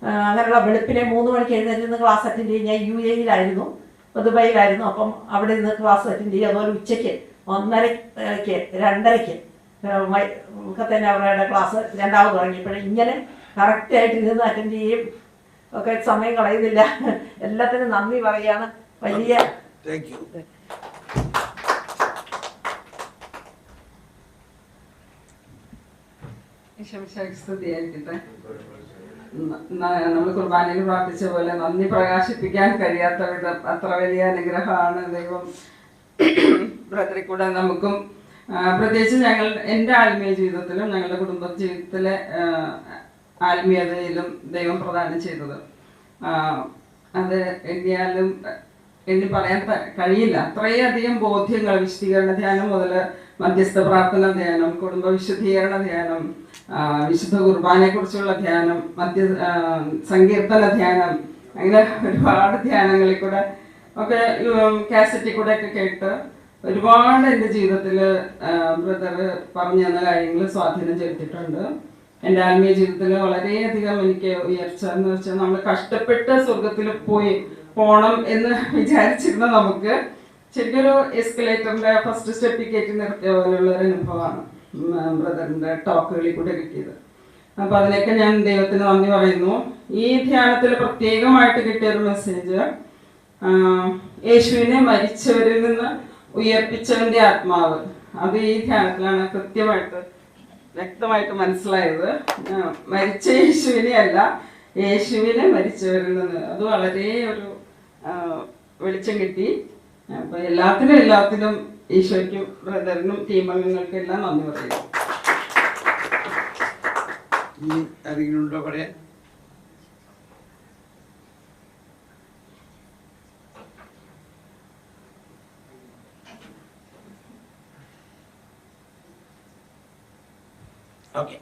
അങ്ങനെയുള്ള വെളുപ്പിനെ 3 മണിക്ക് എഴുന്നേറ്റ് ക്ലാസ് അറ്റൻഡ് ചെയ്യും. ഞാൻ UAE-യിലായിരുന്നു, ദുബായിലായിരുന്നു. അപ്പം അവിടെ നിന്ന് ക്ലാസ് അറ്റൻഡ് ചെയ്യും. അതുപോലെ ഉച്ചയ്ക്ക് 1:30-ക്ക് 2:30-ക്ക് കത്തേനാവറയുടെ ക്ലാസ് രണ്ടാമത് തുടങ്ങിയപ്പോഴേ ഇങ്ങനെ കറക്റ്റായിട്ട് ഇരുന്ന് അറ്റൻഡ് ചെയ്യും. ഒക്കെ സമയം കളയുന്നില്ല. എല്ലാത്തിനും നന്ദി പറയാണ്. വലിയ സ്തുതിയായിരിക്കട്ടെ. നമ്മൾ കുർബാനയിൽ പ്രാർത്ഥിച്ച പോലെ നന്ദി പ്രകാശിപ്പിക്കാൻ കഴിയാത്ത വിധം അത്ര വലിയ അനുഗ്രഹമാണ് ദൈവം ബ്രദറിൽ കൂടെ നമുക്കും, പ്രത്യേകിച്ച് എൻ്റെ ആത്മീയ ജീവിതത്തിലും ഞങ്ങളുടെ കുടുംബ ജീവിതത്തിലെ ആത്മീയതയിലും ദൈവം പ്രദാനം ചെയ്തത്. അത് എണ്ണി പറയാൻ കഴിയില്ല. അത്രയധികം ബോധ്യങ്ങൾ, വിശുദ്ധീകരണ ധ്യാനം മുതൽ മധ്യസ്ഥ പ്രാർത്ഥന ധ്യാനം, കുടുംബ വിശുദ്ധീകരണ ധ്യാനം, വിശുദ്ധ കുർബാനയെക്കുറിച്ചുള്ള ധ്യാനം, സങ്കീർത്തന ധ്യാനം, അങ്ങനെ ഒരുപാട് ധ്യാനങ്ങളിൽ കൂടെ ഒക്കെ കാസറ്റിൽ കൂടെ ഒക്കെ കേട്ട് ഒരുപാട് എൻ്റെ ജീവിതത്തിൽ ബ്രദർ പറഞ്ഞു തന്ന കാര്യങ്ങൾ സ്വാധീനം ചെലുത്തിയിട്ടുണ്ട്. എൻ്റെ ആത്മീയ ജീവിതത്തിൽ വളരെയധികം എനിക്ക് ഉയർച്ച എന്ന് വെച്ചാൽ, നമ്മൾ കഷ്ടപ്പെട്ട് സ്വർഗത്തിൽ പോകണം എന്ന് വിചാരിച്ചിരുന്ന നമുക്ക് ശരിക്കും ഒരു എസ്കലേറ്ററിൻ്റെ ഫസ്റ്റ് സ്റ്റെപ്പിൽ കയറ്റി നിർത്തിയ പോലെയുള്ള ഒരു അനുഭവമാണ് ബ്രദറിൻ്റെ ടോക്കുകളിൽ കൂടെ കിട്ടിയത്. അപ്പോൾ അതിനൊക്കെ ഞാൻ ദൈവത്തിന് നന്ദി പറയുന്നു. ഈ ധ്യാനത്തിൽ പ്രത്യേകമായിട്ട് കിട്ടിയൊരു മെസ്സേജ്, യേശുവിനെ മരിച്ചവരിൽ നിന്ന് ഉയർപ്പിച്ചവൻ്റെ ആത്മാവ്. അത് ഈ ധ്യാനത്തിലാണ് കൃത്യമായിട്ട് വ്യക്തമായിട്ട് മനസ്സിലായത്. മരിച്ച യേശുവിനെ അല്ല, യേശുവിനെ മരിച്ചവരിൽ നിന്ന്. അത് വളരെ ഒരു വെളിച്ചം കിട്ടി. അപ്പോൾ എല്ലാത്തിനും ഈശോയ്ക്കും ബ്രദറിനും ടീം അംഗങ്ങൾക്കും എല്ലാം നന്ദി പറയുന്നു. ആരെങ്കിലും പറയാൻ? ഓക്കെ.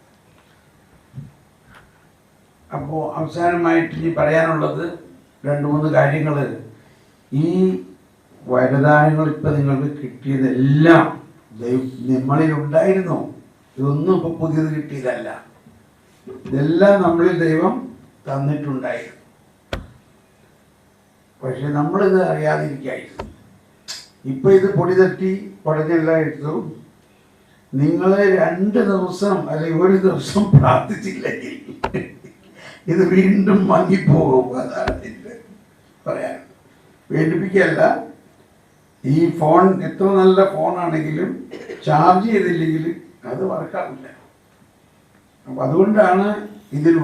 അപ്പോൾ അവസാനമായിട്ട് ഇനി പറയാനുള്ളത് 2-3 കാര്യങ്ങൾ. ഈ വരദാനങ്ങൾ ഇപ്പം നിങ്ങൾക്ക് കിട്ടിയതെല്ലാം നമ്മളിലുണ്ടായിരുന്നു. ഇതൊന്നും ഇപ്പോൾ പുതിയത് കിട്ടിയതല്ല. ഇതെല്ലാം നമ്മളിൽ ദൈവം തന്നിട്ടുണ്ടായിരുന്നു. പക്ഷെ നമ്മളിത് അറിയാതിരിക്കായിരുന്നു. ഇപ്പം ഇത് പൊടി തട്ടി പടഞ്ഞെല്ലാം എടുത്തു. നിങ്ങൾ 2 ദിവസം അല്ലെങ്കിൽ 1 ദിവസം പ്രാർത്ഥിച്ചില്ലെങ്കിൽ ഇത് വീണ്ടും മങ്ങിപ്പോകും. അതാണ് ഇതിൻ്റെ പറയാൻ. വേണ്ടിപ്പിക്കല്ല. ഈ ഫോൺ എത്ര നല്ല ഫോണാണെങ്കിലും ചാർജ് ചെയ്തില്ലെങ്കിൽ അത് വർക്കാവില്ല. അപ്പം അതുകൊണ്ടാണ് ഇതിൽ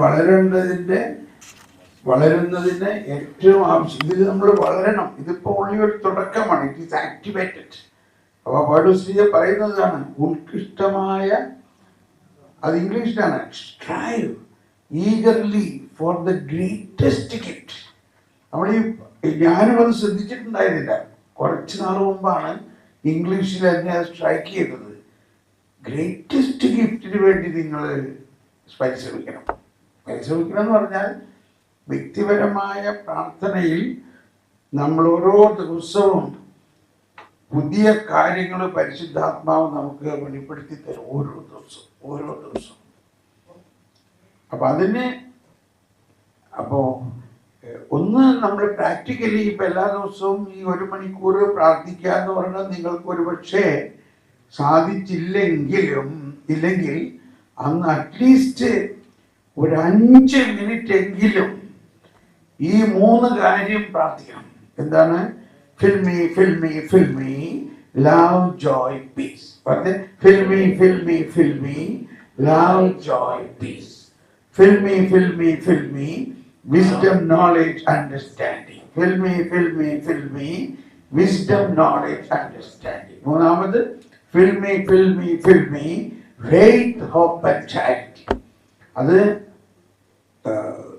വളരുന്നതിന് ഏറ്റവും ആവശ്യം. ഇതിൽ നമ്മൾ വളരണം. ഇതിപ്പോൾ ഉള്ളി ഒരു തുടക്കമാണ്. It is activated. അപ്പോൾ പൗലോസ് പറയുന്നതാണ് ഉത്കൃഷ്ടമായ, അത് ഇംഗ്ലീഷിലാണ്, strive eagerly for the greatest gift. നമ്മൾ ഞാനും അത് ശ്രദ്ധിച്ചിട്ടുണ്ടായിരുന്നില്ല. കുറച്ച് നാൾ മുമ്പാണ് ഇംഗ്ലീഷിൽ എന്നെ അത് സ്ട്രൈക്ക് ചെയ്തത്. ഗ്രേറ്റസ്റ്റ് ഗിഫ്റ്റിന് വേണ്ടി നിങ്ങൾ പരിശ്രമിക്കണം. പരിശ്രമിക്കണം എന്ന് പറഞ്ഞാൽ വ്യക്തിപരമായ പ്രാർത്ഥനയിൽ നമ്മൾ ഓരോ ദിവസവും പുതിയ കാര്യങ്ങൾ പരിശുദ്ധാത്മാവ് നമുക്ക് വെളിപ്പെടുത്തി തരും. ഓരോ ദിവസവും. അപ്പോൾ ഒന്ന് നമ്മൾ പ്രാക്ടിക്കലി ഇപ്പം എല്ലാ ദിവസവും ഈ 1 മണിക്കൂർ പ്രാർത്ഥിക്കുക എന്ന് പറഞ്ഞാൽ നിങ്ങൾക്ക് ഒരു പക്ഷേ സാധിച്ചില്ലെങ്കിൽ അന്ന് അറ്റ്ലീസ്റ്റ് ഒരു 5 മിനിറ്റ് എങ്കിലും ഈ 3 കാര്യം പ്രാർത്ഥിക്കണം. എന്താണ്? Fill me fill me fill me love joy peace. പറഞ്ഞേ, fill me fill me fill me love joy peace. Fill me fill me fill me wisdom knowledge understanding. Fill me fill me fill me wisdom knowledge understanding. മൂന്നാമത് fill me fill me fill me faith hope and charity. അത്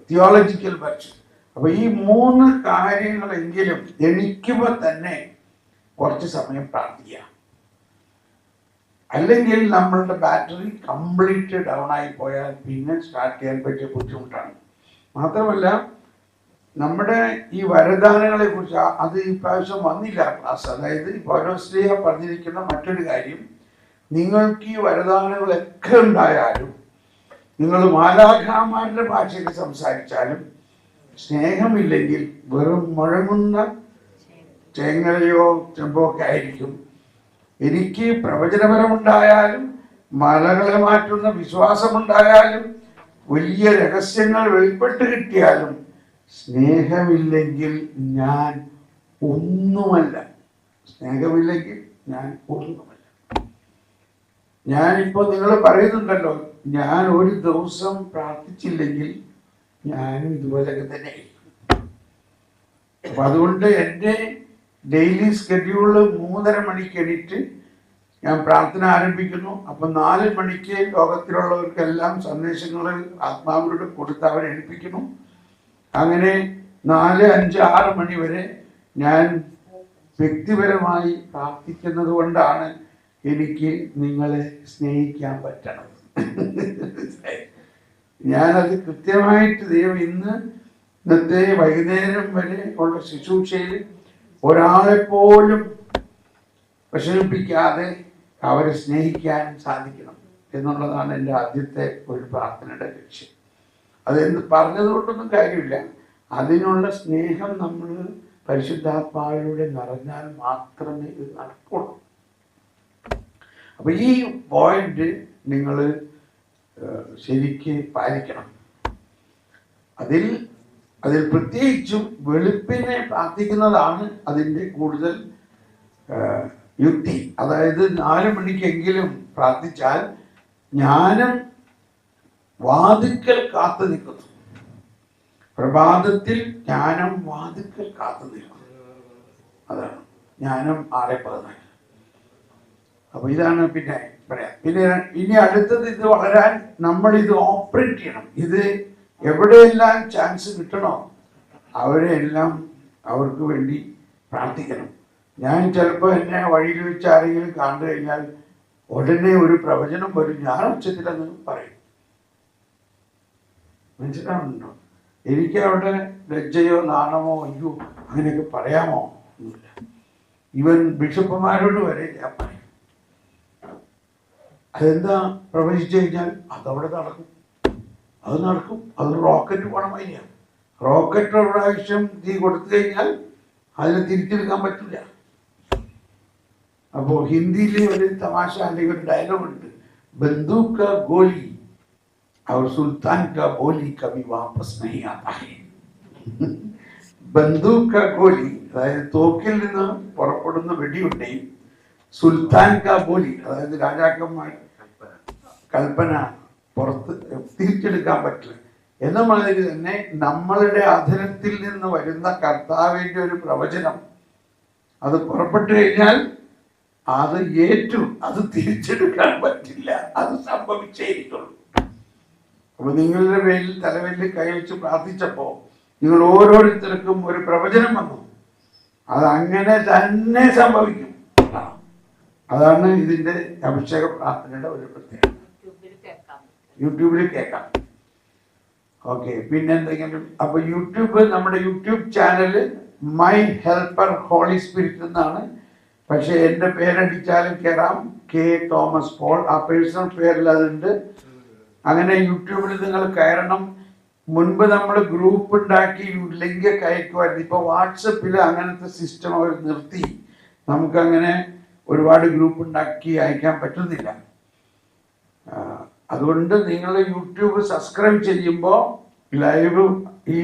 തിയോളജിക്കൽ വെർച്വ. അപ്പൊ ഈ 3 കാര്യങ്ങളെങ്കിലും എണീക്കുമ്പോൾ തന്നെ കുറച്ച് സമയം പ്രാർത്ഥിക്കുക. അല്ലെങ്കിൽ നമ്മളുടെ ബാറ്ററി കംപ്ലീറ്റ് ഡൗൺ ആയി പോയാൽ പിന്നെ സ്റ്റാർട്ട് ചെയ്യാൻ പറ്റിയ ബുദ്ധിമുട്ടാണ്. മാത്രമല്ല നമ്മുടെ ഈ വരദാനങ്ങളെ കുറിച്ച് അത് ഈ പ്രാവശ്യം വന്നില്ല ക്ലാസ്. അതായത് പൗലോസ്ലീഹ പറഞ്ഞിരിക്കുന്ന മറ്റൊരു കാര്യം, നിങ്ങൾക്ക് ഈ വരദാനങ്ങളൊക്കെ ഉണ്ടായാലും, നിങ്ങൾ മാലാഖമാരുടെ ഭാഷയിൽ സംസാരിച്ചാലും, സ്നേഹമില്ലെങ്കിൽ വെറും മുഴങ്ങുന്ന ചേങ്ങലയോ ചെമ്പോ ഒക്കെ ആയിരിക്കും. എനിക്ക് പ്രവചനപരമുണ്ടായാലും, മലകളെ മാറ്റുന്ന വിശ്വാസമുണ്ടായാലും, വലിയ രഹസ്യങ്ങൾ വെളിപ്പെട്ട് കിട്ടിയാലും, സ്നേഹമില്ലെങ്കിൽ ഞാൻ ഒന്നുമല്ല. സ്നേഹമില്ലെങ്കിൽ ഞാൻ ഒന്നുമല്ല. ഞാനിപ്പോൾ നിങ്ങൾ പറയുന്നുണ്ടല്ലോ, ഞാൻ ഒരു ദിവസം പ്രാർത്ഥിച്ചില്ലെങ്കിൽ ഞാനും ഇതുപോലെയൊക്കെ തന്നെ. അപ്പൊ അതുകൊണ്ട് എൻ്റെ ഡെയിലി സ്കെഡ്യൂള് 3:30 മണിക്ക് എണീറ്റ് ഞാൻ പ്രാർത്ഥന ആരംഭിക്കുന്നു. അപ്പൊ 4 മണിക്ക് ലോകത്തിലുള്ളവർക്കെല്ലാം സന്ദേശങ്ങൾ ആത്മാവിലൂടെ കൊടുത്ത് അവരെ എണിപ്പിക്കുന്നു. അങ്ങനെ 4, 5, 6 മണി വരെ ഞാൻ വ്യക്തിപരമായി പ്രാർത്ഥിക്കുന്നത് കൊണ്ടാണ് എനിക്ക് നിങ്ങളെ സ്നേഹിക്കാൻ പറ്റണം. ഞാനത് കൃത്യമായിട്ട് ദൈവം ഇന്നത്തെ വൈകുന്നേരം വരെ ഉള്ള ശുശ്രൂഷയിൽ ഒരാളെപ്പോലും വിഷമിപ്പിക്കാതെ അവരെ സ്നേഹിക്കാൻ സാധിക്കണം എന്നുള്ളതാണ് എൻ്റെ ആദ്യത്തെ ഒരു പ്രാർത്ഥനയുടെ ലക്ഷ്യം. അതെന്ത് പറഞ്ഞതുകൊണ്ടൊന്നും കാര്യമില്ല. അതിനുള്ള സ്നേഹം നമ്മൾ പരിശുദ്ധാത്മാവിലൂടെ നിറഞ്ഞാൽ മാത്രമേ ഇത് നടക്കുള്ളൂ. അപ്പൊ ഈ പോയിന്റ് നിങ്ങൾ ശരിക്ക് പാലിക്കണം. അതിൽ പ്രത്യേകിച്ചും വെളുപ്പിനെ പ്രാർത്ഥിക്കുന്നതാണ് അതിൻ്റെ കൂടുതൽ യുക്തി. അതായത് 4 മണിക്കെങ്കിലും പ്രാർത്ഥിച്ചാൽ ജ്ഞാനം വാതിക്കൽ കാത്തു നിൽക്കുന്നു. പ്രഭാതത്തിൽ ജ്ഞാനം വാതിക്കൽ കാത്തു നിൽക്കുന്നു. അതാണ് ജ്ഞാനം 6:14. അപ്പൊ ഇതാണ് പിന്നെ പറയാം. പിന്നെ ഇനി അടുത്തത്, ഇത് വളരാൻ നമ്മൾ ഇത് ഓപ്പറേറ്റ് ചെയ്യണം. ഇത് എവിടെയെല്ലാം ചാൻസ് കിട്ടണോ അവരെല്ലാം അവർക്ക് വേണ്ടി പ്രാർത്ഥിക്കണം. ഞാൻ ചിലപ്പോൾ എന്നെ വഴിയിൽ വെച്ച് ആരെങ്കിലും കണ്ടു കഴിഞ്ഞാൽ ഉടനെ ഒരു പ്രവചനം വരും, ഞാൻ ഉച്ചത്തിലത് പറയും. മനസ്സിലാവുന്നുണ്ടോ? എനിക്ക് അവിടെ ലജ്ജയോ നാണമോ അയ്യോ അങ്ങനെയൊക്കെ പറയാമോ ഒന്നുമില്ല. ഈവൻ ബിഷപ്പുമാരോട് വരെ ഞാൻ പറയും. അതെന്താ പ്രവചിച്ചു കഴിഞ്ഞാൽ അതവിടെ നടക്കും, അത് നടക്കും. അത് റോക്കറ്റ് പണമായിരിക്കാം. റോക്കറ്റ് ഒരു പ്രാവശ്യം തീ കൊടുത്തു കഴിഞ്ഞാൽ അതിനെ തിരിച്ചെടുക്കാൻ പറ്റില്ല. അപ്പോൾ ഹിന്ദിയിൽ ഒരു തമാശ അല്ലെങ്കിൽ ഒരു ഡയലോഗ് ഉണ്ട്, ബന്ദൂക്ക് കാ ഗോലി और सुल्तान का बोली कभी वापस नहीं आता है. ബന്ദൂക്ക ഗോലി, അതായത് തോക്കിൽ നിന്ന് പുറപ്പെടുന്ന വെടിയുണ്ടെയും സുൽത്താൻ കാ ബോലി, അതായത് രാജാക്കന്മാർ കൽപ്പന പുറത്ത് തിരിച്ചെടുക്കാൻ പറ്റില്ല. എന്ന മാതിരി തന്നെ നമ്മളുടെ അധരത്തിൽ നിന്ന് വരുന്ന കർത്താവിൻ്റെ ഒരു പ്രവചനം അത് പുറപ്പെട്ടു കഴിഞ്ഞാൽ അത് ഏറ്റു, അത് തിരിച്ചെടുക്കാൻ പറ്റില്ല, അത് സംഭവിച്ചേരിക്കുള്ളൂ. അപ്പൊ നിങ്ങളുടെ പേരിൽ തലവേലിൽ കൈവച്ച് പ്രാർത്ഥിച്ചപ്പോ നിങ്ങൾ ഓരോരുത്തർക്കും ഒരു പ്രവചനം വന്നു, അത് അങ്ങനെ തന്നെ സംഭവിക്കും. അതാണ് ഇതിന്റെ അഭിഷേക പ്രാർത്ഥനയുടെ ഒരു പ്രത്യേകത. യൂട്യൂബിൽ കേൾക്കാം. ഓക്കെ, പിന്നെ എന്തെങ്കിലും? അപ്പൊ യൂട്യൂബ്, നമ്മുടെ YouTube channel my helper holy spirit എന്നാണ്. പക്ഷെ എൻ്റെ പേരടിച്ചാലും കയറാം, കെ തോമസ് പോൾ. ആ പേഴ്സണൽ പേരിൽ അതുണ്ട്. അങ്ങനെ യൂട്യൂബിൽ നിങ്ങൾ കയറണം. മുൻപ് നമ്മൾ ഗ്രൂപ്പ് ഉണ്ടാക്കി ലിങ്ക് അയക്കുമായിരുന്നു. ഇപ്പോൾ വാട്സപ്പിൽ അങ്ങനത്തെ സിസ്റ്റം അവർ നിർത്തി. നമുക്കങ്ങനെ ഒരുപാട് ഗ്രൂപ്പ് ഉണ്ടാക്കി അയക്കാൻ പറ്റുന്നില്ല. അതുകൊണ്ട് നിങ്ങൾ യൂട്യൂബ് സബ്സ്ക്രൈബ് ചെയ്യുമ്പോൾ ലൈവ് ഈ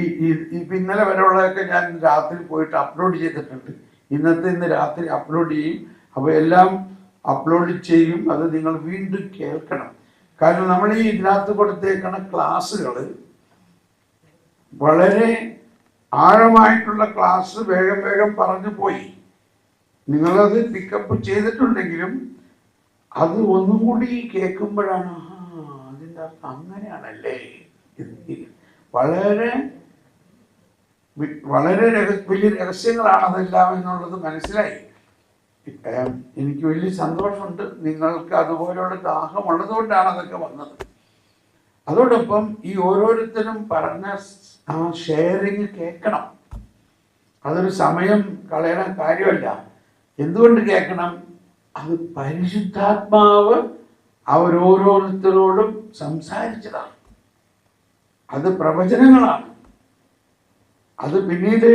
ഇന്നലെ വരെയുള്ളതൊക്കെ ഞാൻ രാത്രി പോയിട്ട് അപ്ലോഡ് ചെയ്തിട്ടുണ്ട്. ഇന്ന് രാത്രി അപ്ലോഡ് ചെയ്യും. അപ്പോൾ എല്ലാം അപ്ലോഡ് ചെയ്യും. അത് നിങ്ങൾ വീണ്ടും കേൾക്കണം. കാരണം നമ്മൾ ഈ ഇതിനകത്ത് കൊടുത്തേക്കുന്ന ക്ലാസ്സുകൾ വളരെ ആഴമായിട്ടുള്ള ക്ലാസ് വേഗം പറഞ്ഞു പോയി. നിങ്ങളത് പിക്കപ്പ് ചെയ്തിട്ടുണ്ടെങ്കിലും അത് ഒന്നും കൂടി കേൾക്കുമ്പോഴാണ് അതിൻ്റെ അർത്ഥം അങ്ങനെയാണല്ലേ. വളരെ വളരെ വലിയ രഹസ്യങ്ങളാണ് അതെല്ലാം എന്നുള്ളത് മനസ്സിലായി. എനിക്ക് വലിയ സന്തോഷമുണ്ട്. നിങ്ങൾക്ക് അതുപോലെയുള്ള ദാഹമുള്ളതുകൊണ്ടാണ് അതൊക്കെ വന്നത്. അതോടൊപ്പം ഈ ഓരോരുത്തരും പറഞ്ഞ ആ ഷെയറിങ് കേൾക്കണം. അതൊരു സമയം കളയണ കാര്യമല്ല. എന്തുകൊണ്ട് കേൾക്കണം? അത് പരിശുദ്ധാത്മാവ് അവരോരോരുത്തരോടും സംസാരിച്ചതാണ്. അത് പ്രവചനങ്ങളാണ്. അത് പിന്നീട്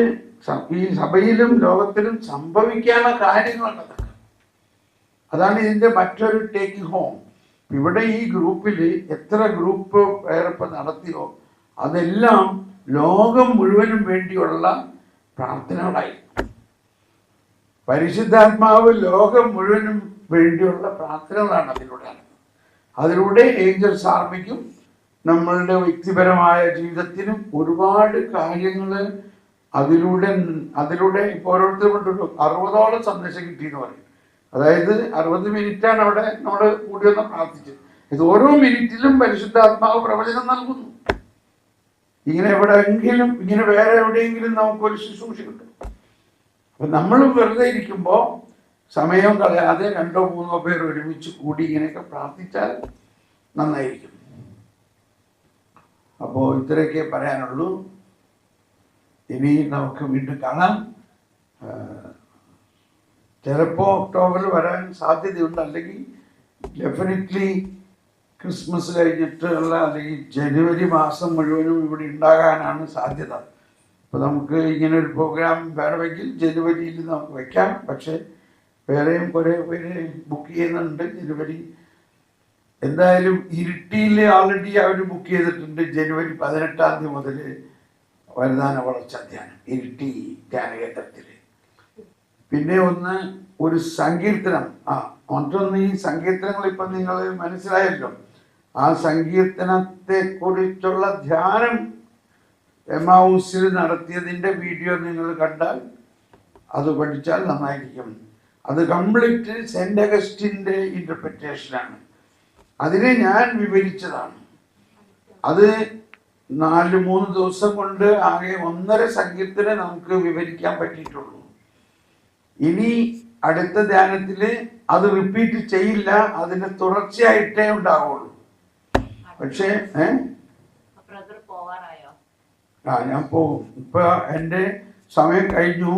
ഈ സഭയിലും ലോകത്തിലും സംഭവിക്കാനുള്ള കാര്യങ്ങളാണ്. അതാണ് ഇതിൻ്റെ മറ്റൊരു ടേക്കിംഗ് ഹോം. ഇവിടെ ഈ ഗ്രൂപ്പിൽ എത്ര ഗ്രൂപ്പ് വേറെപ്പം നടത്തിയോ അതെല്ലാം ലോകം മുഴുവനും വേണ്ടിയുള്ള പ്രാർത്ഥനകളായി. പരിശുദ്ധാത്മാവ് ലോകം മുഴുവനും വേണ്ടിയുള്ള പ്രാർത്ഥനകളാണ് അതിലൂടെ ഏഞ്ചൽസ് ആർമിക്കും നമ്മളുടെ വ്യക്തിപരമായ ജീവിതത്തിനും ഒരുപാട് കാര്യങ്ങൾ അതിലൂടെ ഇപ്പോൾ ഓരോരുത്തരും കൊണ്ടൊരു 60ഓളം സന്ദേശം കിട്ടിയെന്ന് പറയും. അതായത് 60 മിനിറ്റാണ് അവിടെ നമ്മൾ കൂടി വന്ന് പ്രാർത്ഥിച്ചത്. ഇത് ഓരോ മിനിറ്റിലും പരിശുദ്ധാത്മാവ് പ്രവചനം നൽകുന്നു. ഇങ്ങനെ വേറെ എവിടെയെങ്കിലും നമുക്കൊരു ശുശ്രൂഷ കിട്ടും. അപ്പൊ നമ്മൾ വെറുതെ ഇരിക്കുമ്പോൾ സമയം കളയാതെ 2-3 പേർ ഒരുമിച്ച് കൂടി ഇങ്ങനെയൊക്കെ പ്രാർത്ഥിച്ചാൽ നന്നായിരിക്കും. അപ്പോൾ ഇത്രയൊക്കെ പറയാനുള്ളൂ. ഇനി നമുക്ക് വീണ്ടും കാണാം. ചിലപ്പോൾ ഒക്ടോബറിൽ വരാൻ സാധ്യതയുണ്ട്. അല്ലെങ്കിൽ ഡെഫിനറ്റ്ലി ക്രിസ്മസ് കഴിഞ്ഞിട്ടുള്ള അല്ലെങ്കിൽ ജനുവരി മാസം മുഴുവനും ഇവിടെ ഉണ്ടാകാനാണ് സാധ്യത. അപ്പോൾ നമുക്ക് ഇങ്ങനെ ഒരു പ്രോഗ്രാം വേണമെങ്കിൽ ജനുവരിയിൽ നമുക്ക് വയ്ക്കാം. പക്ഷേ വേറെയും കുറേ പേര് ബുക്ക് ചെയ്യുന്നുണ്ട് ജനുവരി. എന്തായാലും ഇരിട്ടിയിൽ ഓൾറെഡി അവർ ബുക്ക് ചെയ്തിട്ടുണ്ട്. ജനുവരി 18-ാം തീയതി മുതൽ വരദാന വളർച്ച ധ്യാനം ഇരിട്ടി ധ്യാനകേന്ദ്രത്തിൽ. പിന്നെ ഒരു സങ്കീർത്തനം. മറ്റൊന്ന് ഈ സങ്കീർത്തനങ്ങൾ ഇപ്പം നിങ്ങൾ മനസ്സിലായല്ലോ. ആ സങ്കീർത്തനത്തെ കുറിച്ചുള്ള ധ്യാനം എമൗസിൽ നടത്തിയതിൻ്റെ വീഡിയോ നിങ്ങൾ കണ്ടാൽ അത് പഠിച്ചാൽ നന്നായിരിക്കും. അത് കംപ്ലീറ്റ് സെന്റ് അഗസ്റ്റിൻ്റെ ഇൻ്റർപ്രിറ്റേഷനാണ്. അതിനെ ഞാൻ വിവരിച്ചതാണ്. അത് 4-3 ദിവസം കൊണ്ട് ആകെ 1.5 സങ്കീർത്തനം നമുക്ക് വിവരിക്കാൻ പറ്റിയിട്ടുള്ളൂ. ഇനി അടുത്ത ധ്യാനത്തിൽ അത് റിപ്പീറ്റ് ചെയ്യില്ല. അതിന് തുടർച്ചയായിട്ടേ ഉണ്ടാവുള്ളൂ. പക്ഷേ ഞാൻ പോകും. ഇപ്പൊ എൻ്റെ സമയം കഴിഞ്ഞു.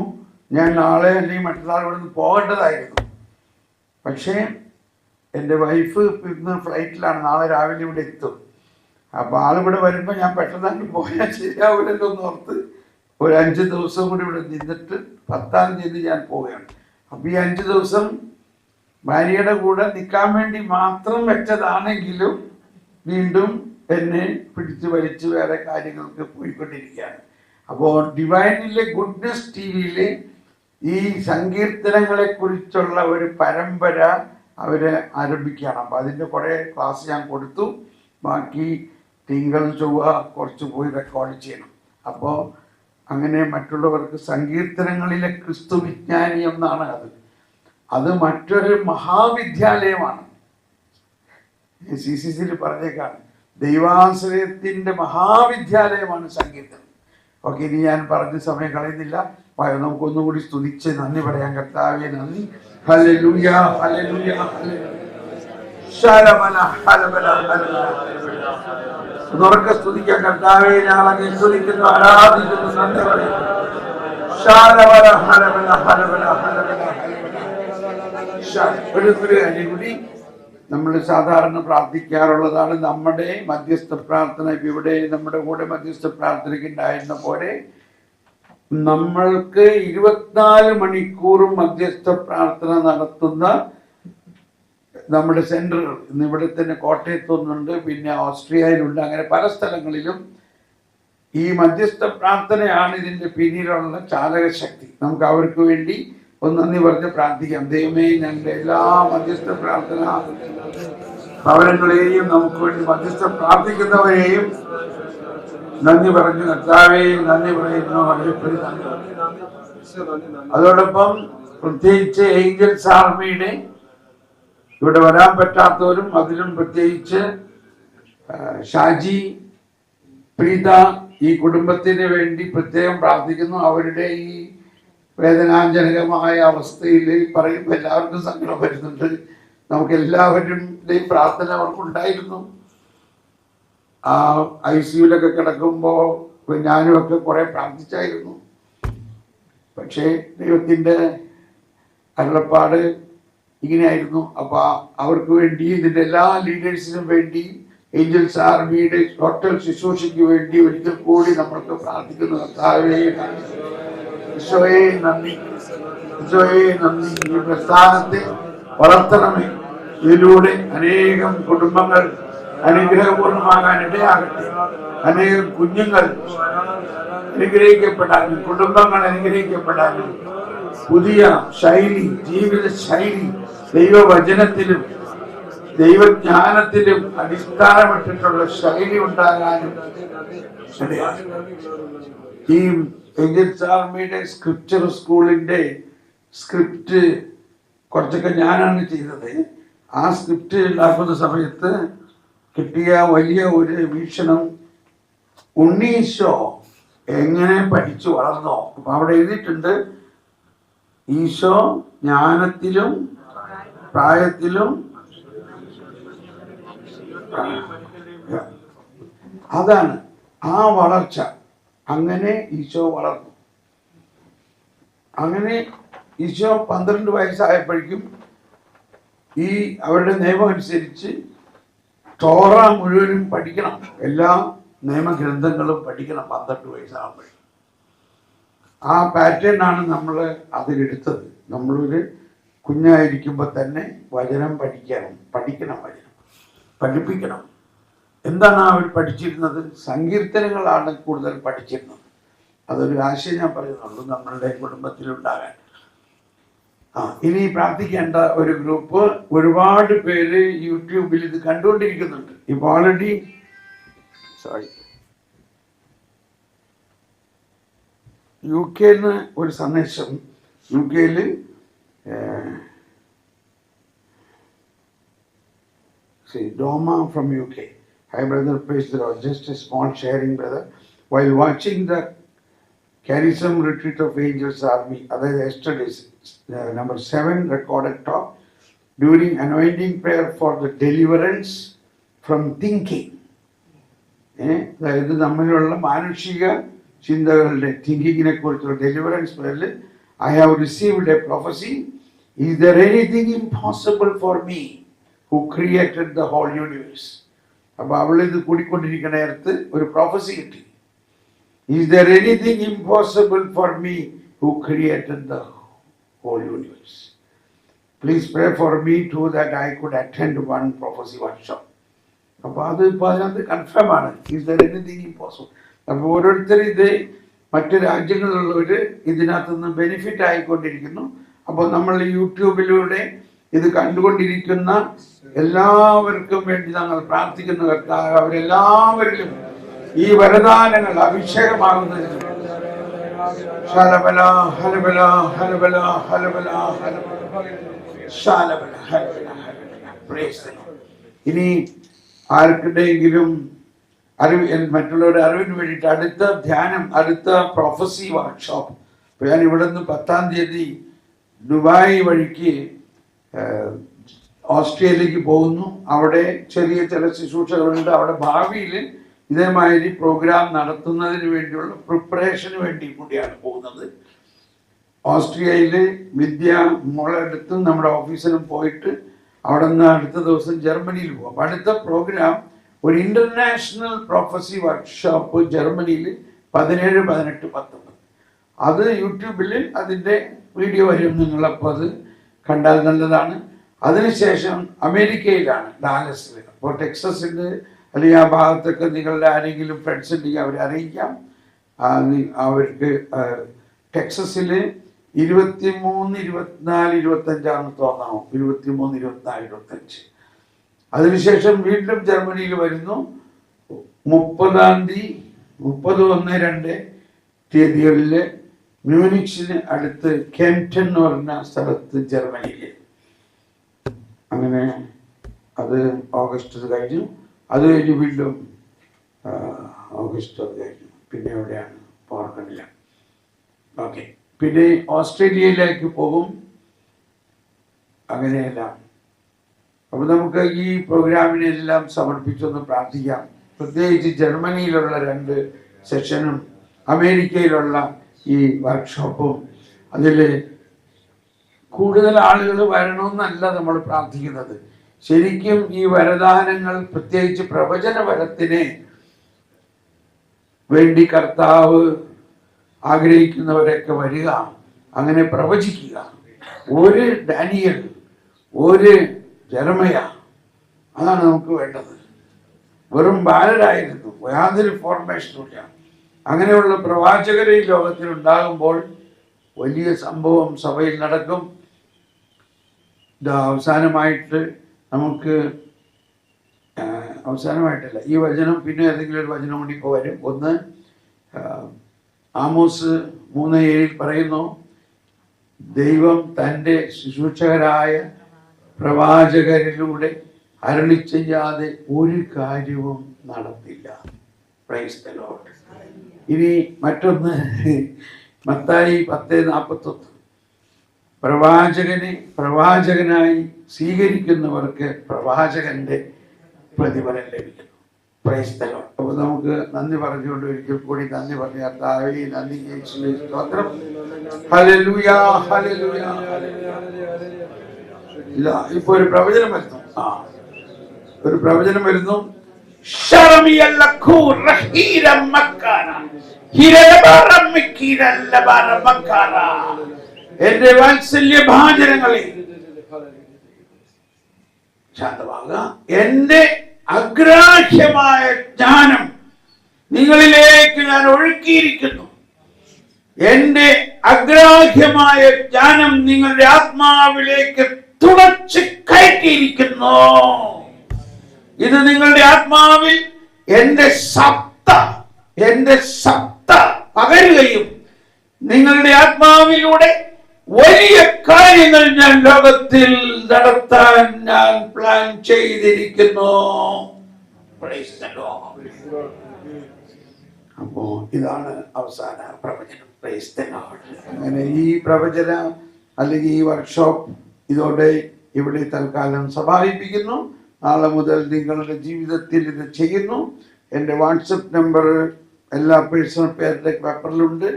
ഞാൻ നാളെ അല്ലെങ്കിൽ മറ്റന്നാൾ ഇവിടെ നിന്ന് പോകേണ്ടതായിരുന്നു. പക്ഷേ എൻ്റെ വൈഫ് ഇന്ന് ഫ്ലൈറ്റിലാണ്. നാളെ രാവിലെ ഇവിടെ എത്തും. അപ്പോൾ ആളിവിടെ വരുമ്പോൾ ഞാൻ പെട്ടെന്ന് പോയാൽ ശരിയാവില്ലല്ലോ എന്ന് ഓർത്ത് ഒരു 5 ദിവസം കൂടി ഇവിടെ നിന്നിട്ട് 10-ാം തീയതി ഞാൻ പോവുകയാണ്. അപ്പോൾ ഈ 5 ദിവസം ഭാര്യയുടെ കൂടെ നിൽക്കാൻ വേണ്ടി മാത്രം വെച്ചതാണെങ്കിലും വീണ്ടും എന്നെ പിടിച്ചു വലിച്ച് വേറെ കാര്യങ്ങൾക്ക് പോയിക്കൊണ്ടിരിക്കുകയാണ്. അപ്പോൾ ഡിവൈനിലെ ഗുഡ്നെസ് TV-യിൽ ഈ സങ്കീർത്തനങ്ങളെ കുറിച്ചുള്ള ഒരു പരമ്പര അവരെ ആരംഭിക്കുകയാണ്. അപ്പോൾ അതിൻ്റെ കുറേ ക്ലാസ് ഞാൻ കൊടുത്തു. ബാക്കി തിങ്കൾ ചൊവ്വ കുറച്ച് പോയി റെക്കോർഡ് ചെയ്യണം. അപ്പോൾ അങ്ങനെ മറ്റുള്ളവർക്ക് സങ്കീർത്തനങ്ങളിലെ ക്രിസ്തു വിജ്ഞാനി എന്നാണ് അത് മറ്റൊരു മഹാവിദ്യാലയമാണ്. CCC-യിൽ പറഞ്ഞേക്കാണ്, ദൈവാശ്രയത്തിൻ്റെ മഹാവിദ്യാലയമാണ് സങ്കീർത്തനം. ഓക്കെ, ഇനി ഞാൻ പറഞ്ഞ സമയം കളയുന്നില്ല. നമുക്കൊന്നുകൂടി സ്തുതിച്ച് നന്ദി പറയാൻ. കർത്താവേ നന്ദി. ഹല്ലേലൂയ ഹല്ലേലൂയ ഉറക്കെ സ്തുതിക്കാൻ. കർത്താവേ ഞങ്ങളെ സ്തുതിക്കുന്നു, ആരാധിക്കുന്നു, നന്ദി പറയുന്നു. ഒരു അടികൂടി നമ്മൾ സാധാരണ പ്രാർത്ഥിക്കാറുള്ളതാണ് നമ്മുടെ മധ്യസ്ഥ പ്രാർത്ഥന. ഇവിടെ നമ്മുടെ കൂടെ മധ്യസ്ഥ പ്രാർത്ഥനയ്ക്ക് ഉണ്ടായിരുന്ന പോലെ നമ്മൾക്ക് 24 മണിക്കൂറും മധ്യസ്ഥ പ്രാർത്ഥന നടത്തുന്ന നമ്മുടെ സെൻറ്ററുകൾ ഇന്ന് ഇവിടെ തന്നെ കോട്ടയത്തൊന്നുണ്ട്, പിന്നെ ഓസ്ട്രിയയിലുണ്ട്, അങ്ങനെ പല സ്ഥലങ്ങളിലും ഈ മധ്യസ്ഥ പ്രാർത്ഥനയാണ് ഇതിൻ്റെ പിന്നിലുള്ള ചാലകശക്തി. നമുക്ക് അവർക്ക് വേണ്ടി ഒന്ന് നന്ദി പറഞ്ഞ് പ്രാർത്ഥിക്കാം. ദൈവമേ, ഞങ്ങളുടെ എല്ലാ മധ്യസ്ഥ പ്രാർത്ഥന ഭവനങ്ങളെയും നമുക്ക് വേണ്ടി മധ്യസ്ഥ പ്രാർത്ഥിക്കുന്നവരെയും നന്ദി പറഞ്ഞു കർത്താവേ നന്ദി പറയുന്നു. അതോടൊപ്പം പ്രത്യേകിച്ച് ഏഞ്ചൽസ് ആർമിയുടെ ഇവിടെ വരാൻ പറ്റാത്തവരും അതിലും പ്രത്യേകിച്ച് ഷാജി, പ്രീത, ഈ കുടുംബത്തിന് വേണ്ടി പ്രത്യേകം പ്രാർത്ഥിക്കുന്നു. അവരുടെ ഈ വേദനാജനകമായ അവസ്ഥയിൽ പറയുമ്പോൾ എല്ലാവർക്കും സങ്കടം വരുന്നുണ്ട്. നമുക്ക് എല്ലാവരുടെയും പ്രാർത്ഥന അവർക്കുണ്ടായിരുന്നു. ആ ICUലൊക്കെ കിടക്കുമ്പോൾ ഞാനുമൊക്കെ കുറെ പ്രാർത്ഥിച്ചായിരുന്നു. പക്ഷേ ദൈവത്തിൻ്റെ അരുളപ്പാട് ഇങ്ങനെയായിരുന്നു. അപ്പോൾ അവർക്ക് വേണ്ടി ഇതിൻ്റെ എല്ലാ ലീഡേഴ്സിനും വേണ്ടി ഏഞ്ചൽസ് ആർമിയുടെ ടോട്ടൽ ശുശ്രൂഷയ്ക്ക് വേണ്ടി ഒരിക്കൽ കൂടി നമ്മൾക്ക് പ്രാർത്ഥിക്കുന്നു. കർത്താവേ ഈശോയെ നന്ദി, ഈശോയെ നന്ദി. ഈ പ്രസ്ഥാനത്തെ വളർത്തണമേ. ഇതിലൂടെ അനേകം കുടുംബങ്ങൾ അനുഗ്രഹപൂർണ്ണമാകാൻ ഇടയാകട്ടെ. അനേകം കുഞ്ഞുങ്ങൾ അനുഗ്രഹിക്കപ്പെടാനും കുടുംബങ്ങൾ അനുഗ്രഹിക്കപ്പെടാനും പുതിയ ശൈലി, ജീവിത ശൈലി ദൈവവചനത്തിലും ദൈവജ്ഞാനത്തിലും അടിസ്ഥാനമിട്ടിട്ടുള്ള ശൈലി ഉണ്ടാകാനും ഈ ഏഞ്ചൽസ് ആർമിയുടെ സ്ക്രിപ്ചർ സ്കൂളിൻ്റെ സ്ക്രിപ്റ്റ് കുറച്ചൊക്കെ ഞാനാണ് ചെയ്തത്. ആ സ്ക്രിപ്റ്റ് ഉണ്ടാക്കുന്ന സമയത്ത് കിട്ടിയ വലിയ ഒരു വീക്ഷണം, ഉണ്ണീശോ എങ്ങനെ പഠിച്ചു വളർന്നോ. അപ്പൊ അവിടെ എഴുതിയിട്ടുണ്ട്, ഈശോ ജ്ഞാനത്തിലും പ്രായത്തിലും അതാണ് ആ വളർച്ച. അങ്ങനെ ഈശോ വളർന്നു. അങ്ങനെ ഈശോ 12 വയസ്സായപ്പോഴേക്കും ഈ അവരുടെ നിയമം അനുസരിച്ച് തോറ മുഴുവനും പഠിക്കണം, എല്ലാ നിയമഗ്രന്ഥങ്ങളും പഠിക്കണം 12 വയസ്സാകുമ്പോഴേക്കും. ആ പാറ്റേൺ ആണ് നമ്മൾ അതിലെടുത്തത്. നമ്മളൊരു കുഞ്ഞായിരിക്കുമ്പോൾ തന്നെ വചനം പഠിക്കണം, വചനം പഠിപ്പിക്കണം. എന്താണ് അവർ പഠിച്ചിരുന്നത്? സങ്കീർത്തനങ്ങളാണ് കൂടുതൽ പഠിച്ചിരുന്നത്. അതൊരു ആശയം ഞാൻ പറയുന്നുള്ളൂ നമ്മളുടെ കുടുംബത്തിലുണ്ടാകാൻ. ഇനി പ്രാർത്ഥിക്കേണ്ട ഒരു ഗ്രൂപ്പ്, ഒരുപാട് പേര് യൂട്യൂബിൽ ഇത് കണ്ടുകൊണ്ടിരിക്കുന്നുണ്ട്. ഇപ്പോൾ ഓൾറെഡി UK ഒരു സന്ദേശം, UK Doma from UK. Hi brother, praise the Lord. Just a small sharing, brother. While watching the Charism Retreat of Angels Army, yesterday's number 7 recorded talk, during anointing prayer for the deliverance from thinking. അതായത് നമ്മളിലുള്ള മാനുഷിക ചിന്തകളുടെ തിങ്കിങ്ങിനെ കുറിച്ചുള്ള ഡെലിവറൻസ് പേരിൽ I have received a prophecy. Is there anything impossible for me who created the whole universe? അപ്പോൾ അവളിത് കൂടിക്കൊണ്ടിരിക്കുന്ന നേരത്ത് ഒരു പ്രൊഫസി കിട്ടി. Is there anything impossible for me who created the whole universe? Please pray for me too that I could attend one prophecy workshop. അപ്പോൾ അത് ഇപ്പോൾ അതിനകത്ത് കൺഫേം ആണ്. Is there anything impossible? അപ്പോൾ ഓരോരുത്തർ ഇത് മറ്റു രാജ്യങ്ങളിലുള്ളവർ ഇതിനകത്ത് നിന്ന് ബെനിഫിറ്റ് ആയിക്കൊണ്ടിരിക്കുന്നു. അപ്പോൾ നമ്മൾ യൂട്യൂബിലൂടെ ഇത് കണ്ടുകൊണ്ടിരിക്കുന്ന എല്ലാവർക്കും വേണ്ടി ഞങ്ങൾ പ്രാർത്ഥിക്കുന്ന കർത്താവ് അവരെല്ലാവരിലും ഈ വരദാനങ്ങൾ അഭിഷേകമാകുന്നതിന് ഇനി ആർക്കിടെങ്കിലും മറ്റുള്ളവരുടെ അറിവിന് വേണ്ടിയിട്ട് അടുത്ത ധ്യാനം, അടുത്ത പ്രൊഫസി വർക്ക്ഷോപ്പ്. ഇപ്പൊ ഞാൻ ഇവിടെ നിന്ന് 10-ാം തീയതി ദുബായ് വഴിക്ക് ഓസ്ട്രേലിയയിലേക്ക് പോകുന്നു. അവിടെ ചെറിയ ചില ശുശ്രൂഷകളുണ്ട്. അവിടെ ഭാവിയിൽ ഇതേമാതിരി പ്രോഗ്രാം നടത്തുന്നതിന് വേണ്ടിയുള്ള പ്രിപ്പറേഷന് വേണ്ടി കൂടിയാണ് പോകുന്നത്. ഓസ്ട്രിയയിൽ വിദ്യ മോളെടുത്തും നമ്മുടെ ഓഫീസിലും പോയിട്ട് അവിടെ നിന്ന് അടുത്ത ദിവസം ജർമ്മനിയിൽ പോകും. അപ്പം അടുത്ത പ്രോഗ്രാം ഒരു ഇന്റർനാഷണൽ പ്രൊഫസി വർക്ക്ഷോപ്പ് ജർമ്മനിയിൽ 17, 18, 19. അത് യൂട്യൂബിൽ അതിൻ്റെ വീഡിയോ വരും. നിങ്ങളപ്പോൾ അത് കണ്ടാൽ നല്ലതാണ്. അതിനുശേഷം അമേരിക്കയിലാണ്, ഡാലസിൽ. അപ്പോൾ ടെക്സസിൽ അല്ലെങ്കിൽ ആ ഭാഗത്തൊക്കെ നിങ്ങളുടെ ആരെങ്കിലും ഫ്രണ്ട്സ് ഉണ്ടെങ്കിൽ അവരെ അറിയിക്കാം. അവർക്ക് ടെക്സസിൽ 23, 24, 25 തോന്നാമോ, 23, 24, 25. അതിനുശേഷം വീണ്ടും ജർമ്മനിയിൽ വരുന്നു. 30, 1, 2 തീയതികളിൽ മ്യൂണിച്ചിന് അടുത്ത് കെംപ്റ്റൺ എന്ന് പറഞ്ഞ സ്ഥലത്ത് ജർമ്മനിയിൽ. അങ്ങനെ അത് ഓഗസ്റ്റ് കഴിഞ്ഞു. അത് കഴിഞ്ഞ് വീണ്ടും ഓഗസ്റ്റ് അത് കഴിഞ്ഞു. പിന്നെ എവിടെയാണ് ഓർക്കണില്ല. ഓക്കെ, പിന്നെ ഓസ്ട്രേലിയയിലേക്ക് പോകും. അങ്ങനെയെല്ലാം. അപ്പോൾ നമുക്ക് ഈ പ്രോഗ്രാമിനെല്ലാം സമർപ്പിച്ചൊന്ന് പ്രാർത്ഥിക്കാം. പ്രത്യേകിച്ച് ജർമ്മനിയിലുള്ള 2 സെഷനും അമേരിക്കയിലുള്ള ഈ വർക്ക്ഷോപ്പും. അതിൽ കൂടുതൽ ആളുകൾ വരണമെന്നല്ല നമ്മൾ പ്രാർത്ഥിക്കുന്നത്. ശരിക്കും ഈ വരദാനങ്ങൾ, പ്രത്യേകിച്ച് പ്രവചന വരത്തിന് വേണ്ടി കർത്താവ് ആഗ്രഹിക്കുന്നവരൊക്കെ വരിക, അങ്ങനെ പ്രവചിക്കുക. ഒരു ഡാനിയൽ, ഒരു ജെറമയ, അതാണ് നമുക്ക് വേണ്ടത്. വെറും ബാലരായിരുന്നു, യാതൊരു ഫോർമേഷനും ഇല്ല. അങ്ങനെയുള്ള പ്രവാചകർ ഈ ലോകത്തിൽ ഉണ്ടാകുമ്പോൾ വലിയ സംഭവം സഭയിൽ നടക്കും. അവസാനമായിട്ട് നമുക്ക് അവസാനമായിട്ടല്ല, ഈ വചനം പിന്നെ ഏതെങ്കിലും ഒരു വചനം കൂടി ഇപ്പോൾ വരും. ഒന്ന് ആമോസ് 3:7 പറയുന്നു, ദൈവം തൻ്റെ ശുശ്രൂഷകരായ പ്രവാചകരിലൂടെ അരുളി ചെയ്യാതെ ഒരു കാര്യവും നടത്തില്ല. Praise the Lord. ഇനി മറ്റൊന്ന്, മത്തായി 10:41, പ്രവാചകനെ പ്രവാചകനായി സ്വീകരിക്കുന്നവർക്ക് പ്രവാചകന്റെ പ്രതിഫലം ലഭിക്കുന്നു. Price the Lord. അപ്പോൾ നമുക്ക് നന്ദി പറഞ്ഞുകൊണ്ട് ഒരിക്കൽ കൂടി നന്ദി പറഞ്ഞു. കർത്താവേ, നന്ദി, യേശുവേ സ്തോത്രം. Hallelujah, hallelujah. ഇതാ ഇപ്പൊ ഒരു പ്രവചനം വരുന്നു. ഒരു പ്രവചനം വരുന്നു. എന്റെ വാത്സല്യഭാചനങ്ങളെ ശാന്തമാകുക. എന്റെ അഗ്രാഹ്യമായ ജ്ഞാനം നിങ്ങളിലേക്ക് ഞാൻ ഒഴുക്കിയിരിക്കുന്നു. എന്റെ അഗ്രാഹ്യമായ ജ്ഞാനം നിങ്ങളുടെ ആത്മാവിലേക്ക് തുളച്ച് കയറ്റിയിരിക്കുന്നു. ഇത് നിങ്ങളുടെ ആത്മാവിൽ എന്റെ സത്ത പകരുകയും നിങ്ങളുടെ ആത്മാവിലൂടെ വലിയ കാര്യങ്ങൾ ഞാൻ ലോകത്തിൽ നടത്താൻ ഞാൻ പ്ലാൻ ചെയ്തിരിക്കുന്നു. അപ്പോ ഇതാണ് അവസാന പ്രവചനം. അങ്ങനെ ഈ പ്രവചന അല്ലെങ്കിൽ ഈ വർക്ക്ഷോപ്പ് ഇതോടെ ഇവിടെ തൽക്കാലം സമാപിപ്പിക്കുന്നു. നാളെ മുതൽ നിങ്ങളുടെ ജീവിതത്തിൽ ഇത് ചെയ്യുന്നു. എൻ്റെ വാട്സപ്പ് നമ്പർ എല്ലാ പേഴ്സണൽ പേപ്പറിലുണ്ട്.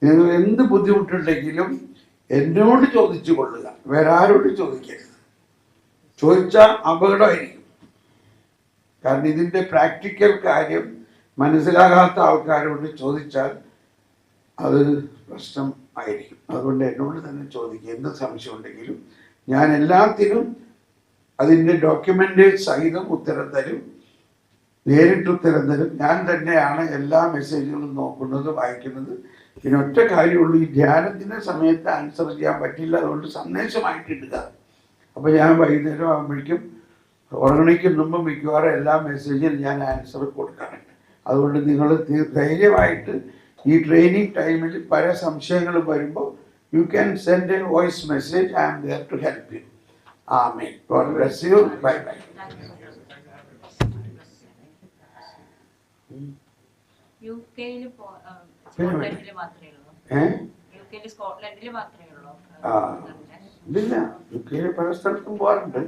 നിങ്ങൾ എന്ത് ബുദ്ധിമുട്ടുണ്ടെങ്കിലും എന്നോട് ചോദിച്ചു കൊള്ളുക, വേറെ ആരോട് ചോദിക്കരുത്. ചോദിച്ചാൽ അപകടമായിരിക്കും. കാരണം ഇതിൻ്റെ പ്രാക്ടിക്കൽ കാര്യം മനസ്സിലാകാത്ത ആൾക്കാരോട് ചോദിച്ചാൽ അത് പ്രശ്നം ആയിരിക്കും. അതുകൊണ്ട് എന്നോട് തന്നെ ചോദിക്കുക, എന്ത് സംശയം ഉണ്ടെങ്കിലും. ഞാൻ എല്ലാത്തിനും അതിൻ്റെ ഡോക്യുമെൻ്റ് സഹിതം ഉത്തരം തരും, നേരിട്ട് ഉത്തരം തരും. ഞാൻ തന്നെയാണ് എല്ലാ മെസ്സേജുകളും നോക്കുന്നത്, വായിക്കുന്നത്. പിന്നെ ഒറ്റ കാര്യമുള്ളൂ, ഈ ധ്യാനത്തിൻ്റെ സമയത്ത് ആൻസർ ചെയ്യാൻ പറ്റില്ല. അതുകൊണ്ട് സന്ദേശമായിട്ട് ഇടുക. അപ്പോൾ ഞാൻ വൈകുന്നേരം ആകുമ്പോഴേക്കും ഉറങ്ങണിക്ക് മുമ്പ് മിക്കവാറും എല്ലാ മെസ്സേജിനും ഞാൻ ആൻസർ കൊടുക്കാറുണ്ട്. അതുകൊണ്ട് നിങ്ങൾ ധൈര്യമായിട്ട് ഈ ട്രെയിനിങ് ടൈമിൽ പല സംശയങ്ങളും വരുമ്പോൾ you can send a voice message. I am there to help you. Amen. God bless you. Bye bye. ഇല്ല, യു കെയിൽ പല സ്ഥലത്തും പോകാറുണ്ട്.